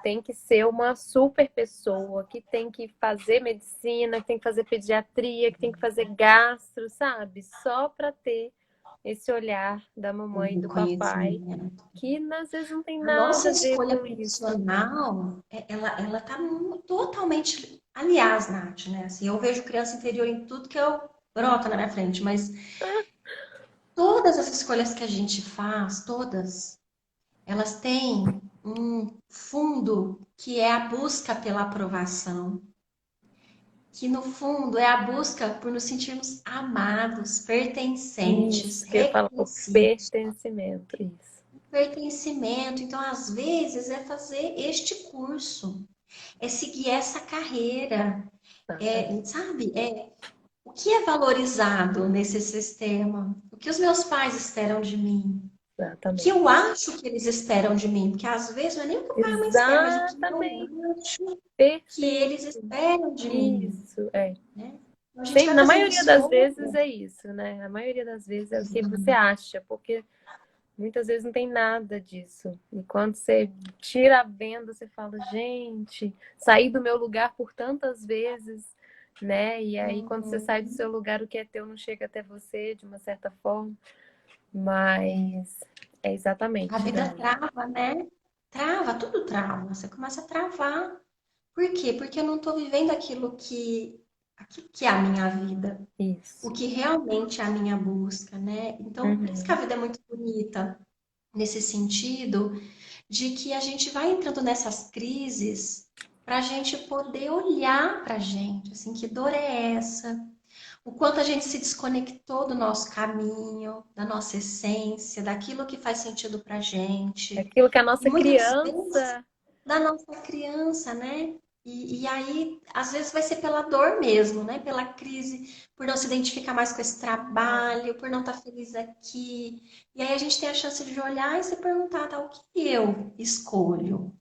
tem que ser uma super pessoa, que tem que fazer medicina, que tem que fazer pediatria, que tem que fazer gastro, sabe? Só para ter esse olhar da O mamãe e do papai, reconhecimento. que às vezes não tem A nossa nada a ver escolha com isso. profissional, ela tá totalmente, aliás, Nath, né? Assim, eu vejo criança interior em tudo que eu brota na minha frente, mas todas as escolhas que a gente faz, todas, elas têm um fundo que é a busca pela aprovação, que no fundo é a busca por nos sentirmos amados, pertencentes, Isso que eu ia falar, o reconhecidos. pertencimento, isso. Pertencimento, então às vezes é fazer este curso, é seguir essa carreira, Exatamente. sabe? O que é valorizado nesse sistema? O que os meus pais esperam de mim? O que Exatamente. eu acho que eles esperam de mim? Porque às vezes não é nem o que o pai e a mãe esperam, mas o que eu Exatamente. acho que Perfeito. eles esperam de mim, Isso, é. né? Então a gente Sim, vai na fazendo maioria das escolha. vezes é isso, né? A maioria das vezes é o que você acha, porque muitas vezes não tem nada disso. E quando você tira a venda, você fala, gente, saí do meu lugar por tantas vezes, né? E aí, quando você sai do Uhum. seu lugar, o que é teu não chega até você, de uma certa forma. Mas é A exatamente, vida Dani. trava, né? Trava, tudo trava. Você começa a travar. Por quê? Porque eu não estou vivendo aquilo que é a minha vida, o Isso. que realmente é a minha busca, né? Então, por isso que a Uhum. vida é muito bonita nesse sentido de que a gente vai entrando nessas crises para a gente poder olhar para a gente, assim, que dor é essa? O quanto a gente se desconectou do nosso caminho, da nossa essência, daquilo que faz sentido para a gente. Aquilo que a E nossa muitas vezes criança. da nossa criança, né? E aí, às vezes, vai ser pela dor mesmo, né? Pela crise, por não se identificar mais com esse trabalho, por não estar feliz aqui. E aí a gente tem a chance de olhar e se perguntar, tá, o que eu escolho,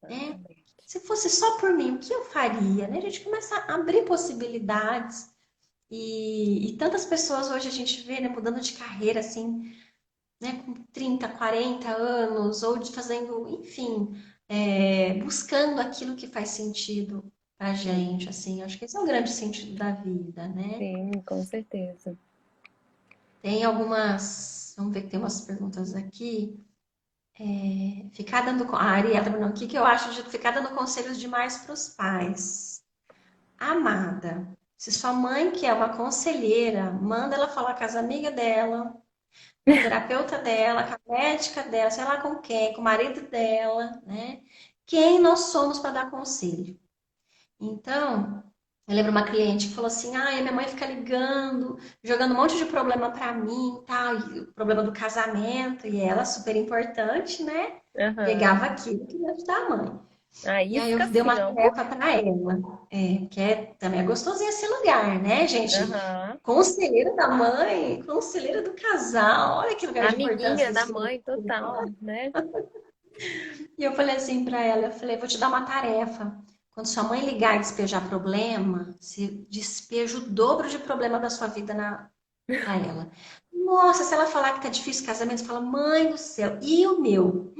né? Exatamente. Se fosse só por mim, o que eu faria, né? A gente começa a abrir possibilidades e tantas pessoas hoje a gente vê, né, mudando de carreira, assim, né, com 30, 40 anos, ou de fazendo, enfim, buscando aquilo que faz sentido pra gente, assim, acho que esse é o grande sentido da vida, né? Sim, com certeza. Tem algumas, vamos ver que tem umas perguntas aqui. Ficar dando, a Ariela tá perguntando, o que que eu acho de ficar dando conselhos demais para os pais? Amada, se sua mãe, que é uma conselheira, manda ela falar com as amigas dela, com a terapeuta dela, com a médica dela, sei lá com quem, com o marido dela, né? Quem nós somos para dar conselho? Então, eu lembro uma cliente que falou assim: ah, minha mãe fica ligando, jogando um monte de problema para mim, tá? E o problema do casamento, e ela super importante, né? Aham. Pegava aquilo que ia ajudar a mãe. A E aí eu isca dei uma sim, ó. tarefa para ela, que também é gostosinho esse lugar, né, gente? Aham. Conselheira da mãe, conselheira do casal, olha que lugar de importância Amiguinha que da esse lugar mãe total, tem. né? E eu falei assim para ela, eu falei, vou te dar uma tarefa. Quando sua mãe ligar e despejar problema, você despeja o dobro de problema da sua vida para ela. Nossa, se ela falar que tá difícil o casamento, você fala, mãe do céu, e o meu?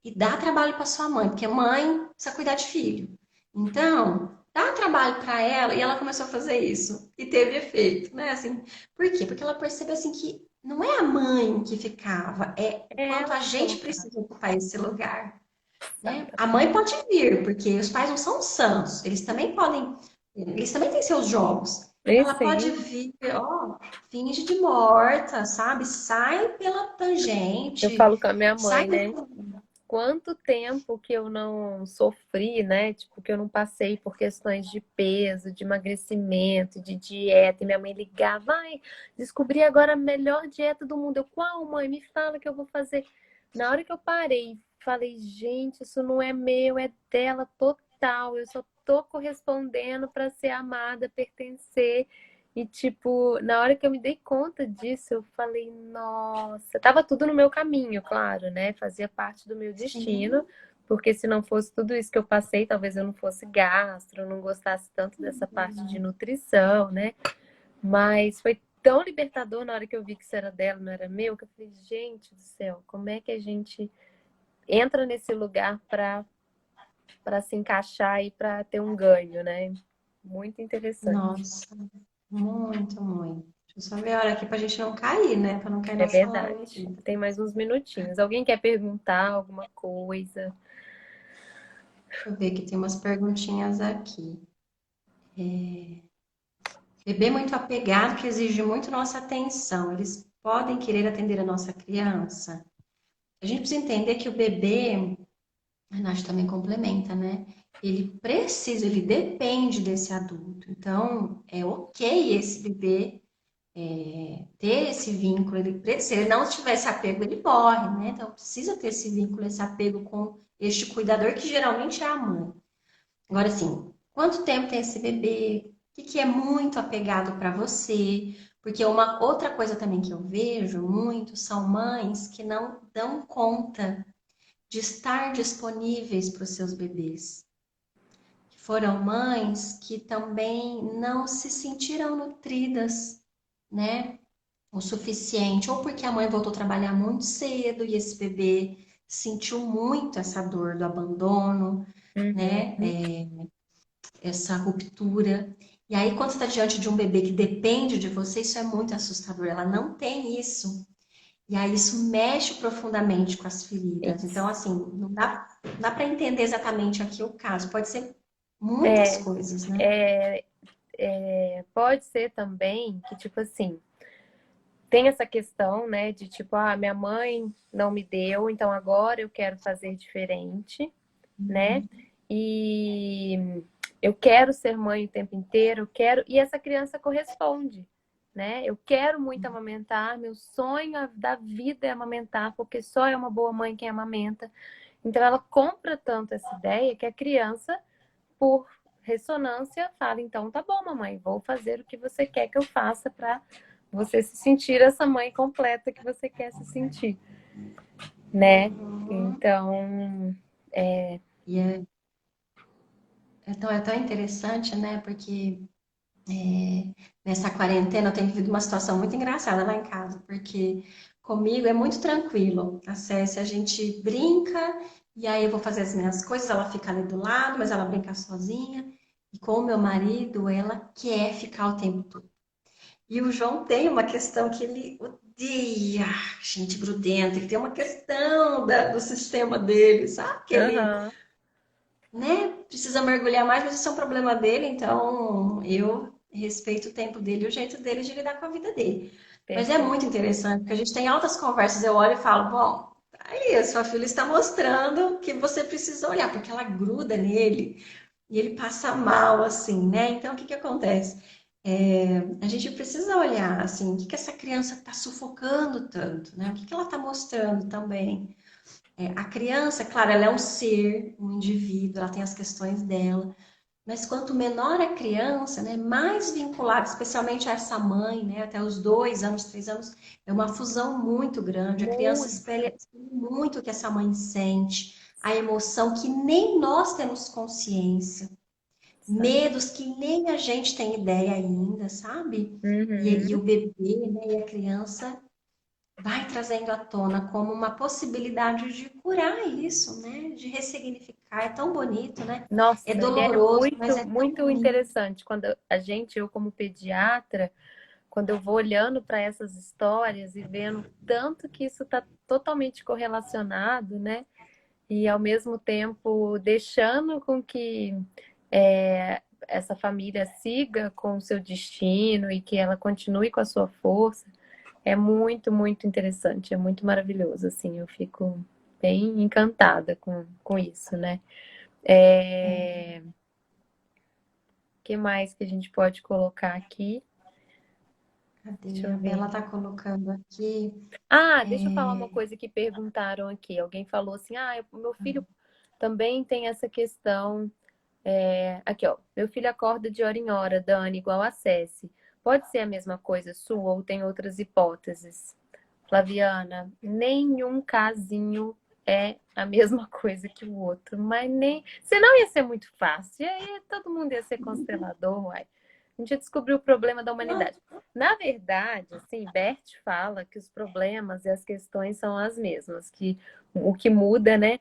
E dá trabalho para sua mãe, porque mãe precisa cuidar de filho. Então, dá trabalho para ela e ela começou a fazer isso e teve efeito, né? Assim, por quê? Porque ela percebeu assim que não é a mãe que ficava, é o É quanto ela a que gente colocava. precisa ocupar esse lugar, né? A Exatamente. mãe pode vir, porque os pais não são santos, eles também têm seus jogos. E Ela pode sim, vir, ó, finge de morta, sabe? Sai pela eu tangente, falo com a minha sai mãe, né? daquela. Quanto tempo que eu não sofri, né? Tipo, que eu não passei por questões de peso, de emagrecimento, de dieta. E minha mãe ligava, ai, descobri agora a melhor dieta do mundo. Eu, qual, mãe? Me fala que eu vou fazer. Na hora que eu parei, falei, gente, isso não é meu, é dela total. Eu só tô correspondendo para ser amada, pertencer. E, tipo, na hora que eu me dei conta disso, eu falei, nossa, tava tudo no meu caminho, claro, né? Fazia parte do meu destino, Sim. porque se não fosse tudo isso que eu passei, talvez eu não fosse gastro, não gostasse tanto dessa parte de nutrição, né? Mas foi tão libertador na hora que eu vi que isso era dela, não era meu, que eu falei, gente do céu, como é que a gente entra nesse lugar para se encaixar e para ter um ganho, né? Muito interessante. Nossa, muito, muito. Deixa eu só ver a hora aqui pra gente não cair, né? Pra não cair É nossa live verdade. aqui. Tem mais uns minutinhos. Alguém quer perguntar alguma coisa? Deixa eu ver que tem umas perguntinhas aqui. Bebê muito apegado que exige muito nossa atenção. Eles podem querer atender a nossa criança? A gente precisa entender que o bebê, a Nath também complementa, né? Ele depende desse adulto. Então, é ok esse bebê ter esse vínculo. Se ele não tiver esse apego, ele morre, né? Então, precisa ter esse vínculo, esse apego com este cuidador, que geralmente é a mãe. Agora, assim, quanto tempo tem esse bebê? O que que é muito apegado para você? Porque uma outra coisa também que eu vejo muito são mães que não dão conta de estar disponíveis para os seus bebês. Foram mães que também não se sentiram nutridas, né? O suficiente, ou porque a mãe voltou a trabalhar muito cedo e esse bebê sentiu muito essa dor do abandono, né? Uhum. Essa ruptura. E aí, quando você está diante de um bebê que depende de você, isso é muito assustador. Ela não tem isso. E aí, isso mexe profundamente com as feridas. Então, Isso. assim, não dá para entender exatamente aqui o caso. Pode ser muitas É, coisas, né? é, pode ser também que, tipo assim, tem essa questão, né, de tipo, ah, minha mãe não me deu, então agora eu quero fazer diferente, né? E eu quero ser mãe o tempo inteiro, eu quero, e essa criança corresponde, né? Eu quero muito amamentar, meu sonho da vida é amamentar, porque só é uma boa mãe quem amamenta. Então ela compra tanto essa ideia que a criança, por ressonância, fala, então tá bom, mamãe, vou fazer o que você quer que eu faça para você se sentir essa mãe completa que você quer se sentir, né? Uhum. Então, E então é tão interessante, né? Porque nessa quarentena eu tenho vivido uma situação muito engraçada lá em casa, porque comigo é muito tranquilo. A Cécia, a gente brinca, e aí eu vou fazer as minhas coisas, ela fica ali do lado, mas ela brinca sozinha. E com o meu marido, ela quer ficar o tempo todo. E o João tem uma questão que ele odeia gente grudenta, ele tem uma questão do sistema dele, sabe? Que ele, aham, né, precisa mergulhar mais, mas isso é um problema dele, então eu respeito o tempo dele e o jeito dele de lidar com a vida dele. Mas é perfeito. muito interessante, porque a gente tem altas conversas, eu olho e falo, bom, aí a sua filha está mostrando que você precisa olhar, porque ela gruda nele e ele passa mal, assim, né? Então, o que que acontece? A gente precisa olhar, assim, o que que essa criança está sufocando tanto, né? O que que ela está mostrando também? A criança, claro, ela é um ser, um indivíduo, ela tem as questões dela, mas quanto menor a criança, né, mais vinculada, especialmente a essa mãe, né, até os 2 anos, 3 anos, é uma fusão muito grande. A criança Muito. espelha muito o que essa mãe sente, a emoção que nem nós temos consciência, medos que nem a gente tem ideia ainda, sabe? E o Uhum. bebê, né, e a criança vai trazendo à tona como uma possibilidade de curar isso, né? De ressignificar. É tão bonito, né? É Nossa, e é doloroso, mas muito, é tão muito bonito. interessante quando eu como pediatra, quando eu vou olhando para essas histórias e vendo tanto que isso está totalmente correlacionado, né? E ao mesmo tempo deixando com que essa família siga com o seu destino e que ela continue com a sua força, é muito, muito interessante, é muito maravilhoso, assim, eu fico bem encantada com isso, né? É, É... O que mais que a gente pode colocar aqui? Deixa cadê? eu A ver. Bela tá colocando aqui. Ah, deixa eu falar uma É, coisa que perguntaram aqui. Alguém falou assim: o meu filho também tem essa questão. Aqui, ó. Meu filho acorda de hora em hora, Dani, igual a Cessi. Pode ser a mesma coisa sua ou tem outras hipóteses? Flaviana, nenhum casinho é a mesma coisa que o outro, mas nem. Senão ia ser muito fácil. E aí todo mundo ia ser constelador, uai. A gente descobriu o problema da não, humanidade. Na verdade, assim, Bert fala que os problemas e as questões são as mesmas, que o que muda, né?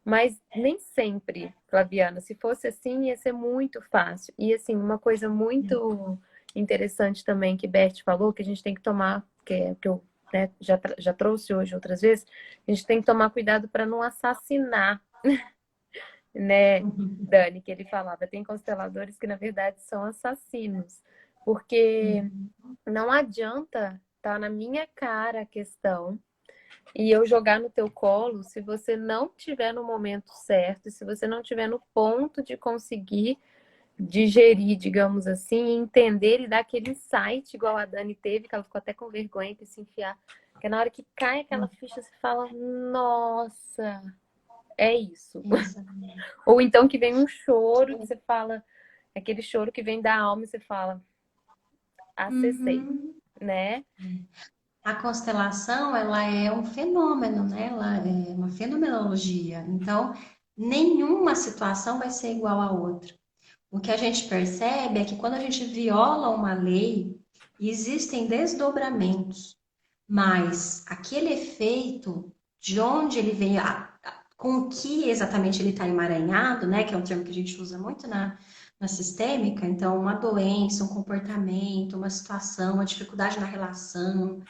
Mas nem sempre, Flaviana. Se fosse assim, ia ser muito fácil. E assim, uma coisa muito interessante também que Bert falou, que a gente tem que tomar, que eu né, já trouxe hoje outras vezes, a gente tem que tomar cuidado para não assassinar, né, Dani, que ele falava. Tem consteladores que, na verdade, são assassinos. Porque não adianta tá na minha cara a questão e eu jogar no teu colo se você não tiver no momento certo, se você não tiver no ponto de conseguir digerir, digamos assim, entender e dar aquele insight igual a Dani teve, que ela ficou até com vergonha de se enfiar. Porque na hora que cai aquela ficha, você fala, nossa, é isso. exatamente. Ou então que vem um choro que você fala, aquele choro que vem da alma e você fala, acessei, Uhum. né? A constelação, ela é um fenômeno, né? Ela é uma fenomenologia. Então, nenhuma situação vai ser igual à outra. O que a gente percebe é que quando a gente viola uma lei, existem desdobramentos, mas aquele efeito, de onde ele vem, com o que exatamente ele está emaranhado, né? Que é um termo que a gente usa muito na sistêmica, então, uma doença, um comportamento, uma situação, uma dificuldade na relação,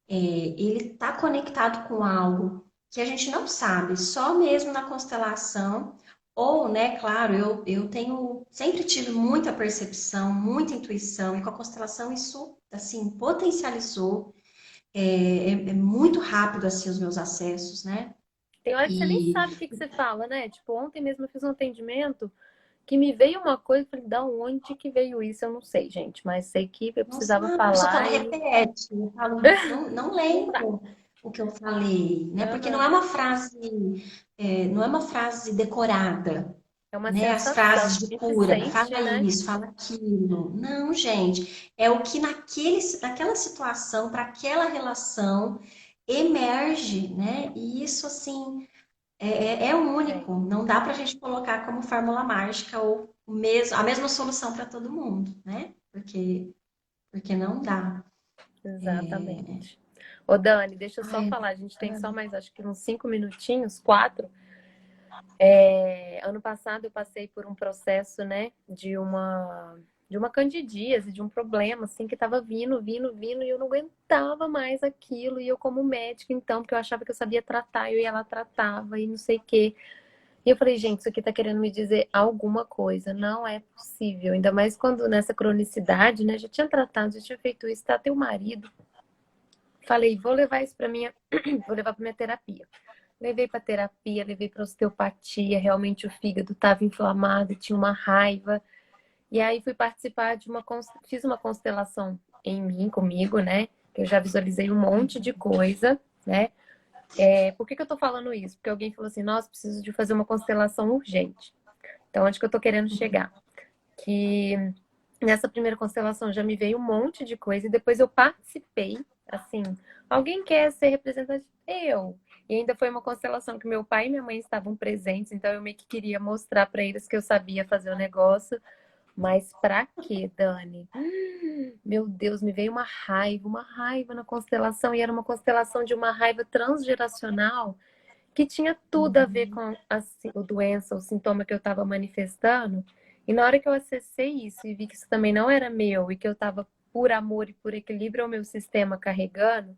ele está conectado com algo que a gente não sabe, só mesmo na constelação. Ou, né, claro, eu tenho sempre tive muita percepção, muita intuição, e com a constelação isso, assim, potencializou. É muito rápido, assim, os meus acessos, né? Tem hora que você nem E, sabe o que você fala, né? Tipo, ontem mesmo eu fiz um atendimento que me veio uma coisa, eu falei, da onde que veio isso? Eu não sei, gente, mas sei que eu nossa, precisava a pessoa fala, falar e repete. Eu falo, não, não não dá. lembro o que eu falei, né? Porque não Aham. é uma frase, não é uma frase decorada, É uma né? As sensação frases que de a gente cura, sente, fala né? isso, fala aquilo. Não, gente, é o que naquela situação, para aquela relação, emerge, né? E isso, assim, é É, único. Não dá para a gente colocar como fórmula mágica ou a mesma solução para todo mundo, né? Porque não dá. exatamente. Ô, Dani, deixa eu só Ai, falar. A gente tem só maravilha. mais, acho que uns 5 minutinhos, 4. Ano passado eu passei por um processo, né, de uma candidíase, de um problema assim que estava vindo e eu não aguentava mais aquilo e eu como médica então, porque eu achava que eu sabia tratar, eu ia lá tratava e não sei o quê. E eu falei, gente, isso aqui tá querendo me dizer alguma coisa, não é possível, ainda mais quando nessa cronicidade, né, já tinha tratado, já tinha feito isso, tá teu marido. Falei, vou levar isso para minha, vou levar para minha terapia. Levei para terapia, levei para osteopatia, realmente o fígado estava inflamado, tinha uma raiva. E aí fui participar fiz uma constelação em mim, comigo, né? Que eu já visualizei um monte de coisa, né? Por que que eu tô falando isso? Porque alguém falou assim, nossa, preciso de fazer uma constelação urgente. Então, onde que eu tô querendo chegar? Que nessa primeira constelação já me veio um monte de coisa e depois eu participei, assim, alguém quer ser representante? Eu. E ainda foi uma constelação que meu pai e minha mãe estavam presentes, então eu meio que queria mostrar para eles que eu sabia fazer o negócio. Mas pra quê, Dani? Meu Deus, me veio uma raiva na constelação, e era uma constelação de uma raiva transgeracional que tinha tudo a ver Uhum. com a doença, o sintoma que eu estava manifestando. E na hora que eu acessei isso e vi que isso também não era meu e que eu estava por amor e por equilíbrio ao meu sistema carregando,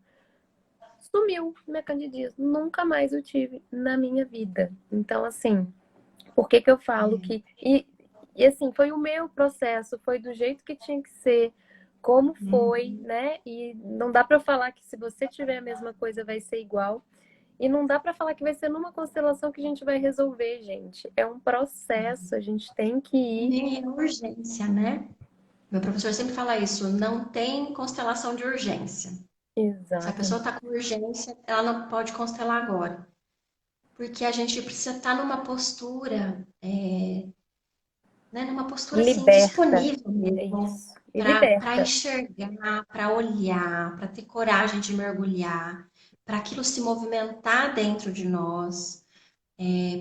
sumiu minha candidíase. Nunca mais eu tive na minha vida. Então, assim, por que que eu falo É. que. E assim, foi o meu processo, foi do jeito que tinha que ser, como foi, Uhum. né? E não dá para falar que se você tiver a mesma coisa vai ser igual. E não dá para falar que vai ser numa constelação que a gente vai resolver, gente. É um processo, a gente tem que E ir. nem é urgência, né? Meu professor sempre fala isso, não tem constelação de urgência. Se a Exato. pessoa está com urgência, ela não pode constelar agora. Porque a gente precisa estar numa postura, né, numa postura assim, Liberta. disponível É mesmo, isso. E para liberta. enxergar, para olhar, para ter coragem de mergulhar, para aquilo se movimentar dentro de nós,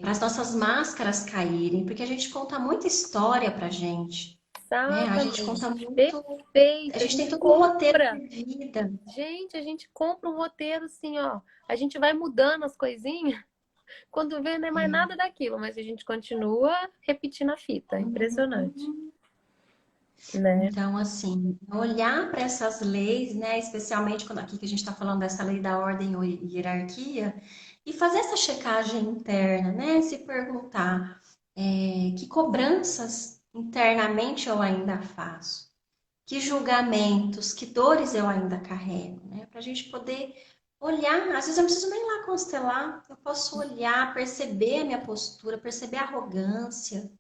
para as nossas máscaras caírem, porque a gente conta muita história para gente, né? A gente conta Exatamente. muito, a Perfeito. A gente tem gente todo um roteiro compra. de vida. Gente, a gente compra um roteiro assim, ó. A gente vai mudando as coisinhas. Quando vê, não é mais nada daquilo, mas a gente continua repetindo a fita. Impressionante, né? Então, assim, olhar para essas leis, né, especialmente quando aqui que a gente está falando dessa lei da ordem ou hierarquia, e fazer essa checagem interna, né, se perguntar que cobranças internamente eu ainda faço, que julgamentos, que dores eu ainda carrego, né, para a gente poder olhar. Às vezes eu não preciso nem ir lá constelar, eu posso olhar, perceber a minha postura, perceber a arrogância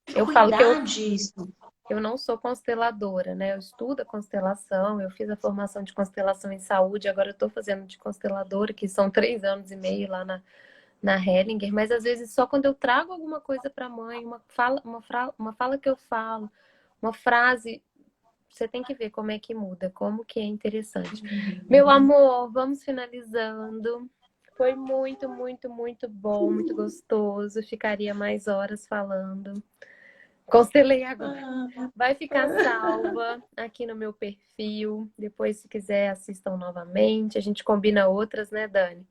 e Eu falo que cuidar disso. eu não sou consteladora, né? Eu estudo a constelação, eu fiz a formação de constelação em saúde, agora eu tô fazendo de consteladora, que são 3 anos e meio lá na Hellinger, mas às vezes só quando eu trago alguma coisa para a mãe, uma fala que eu falo, uma frase, você tem que ver como é que muda, como que é interessante. Meu amor, vamos finalizando. Foi muito, muito, muito bom, muito gostoso. Ficaria mais horas falando. Constelei agora. Vai ficar salva aqui no meu perfil. Depois, se quiser, assistam novamente. A gente combina outras, né, Dani?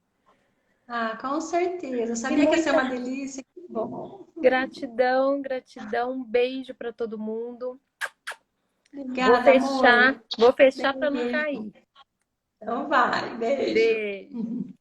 Ah, com certeza. Eu E sabia que ia ser muita uma delícia. Que bom. gratidão, gratidão. Um beijo para todo mundo. Obrigada, amor. Vou fechar para não Beijo. cair. Então vai, beijo. Beijo.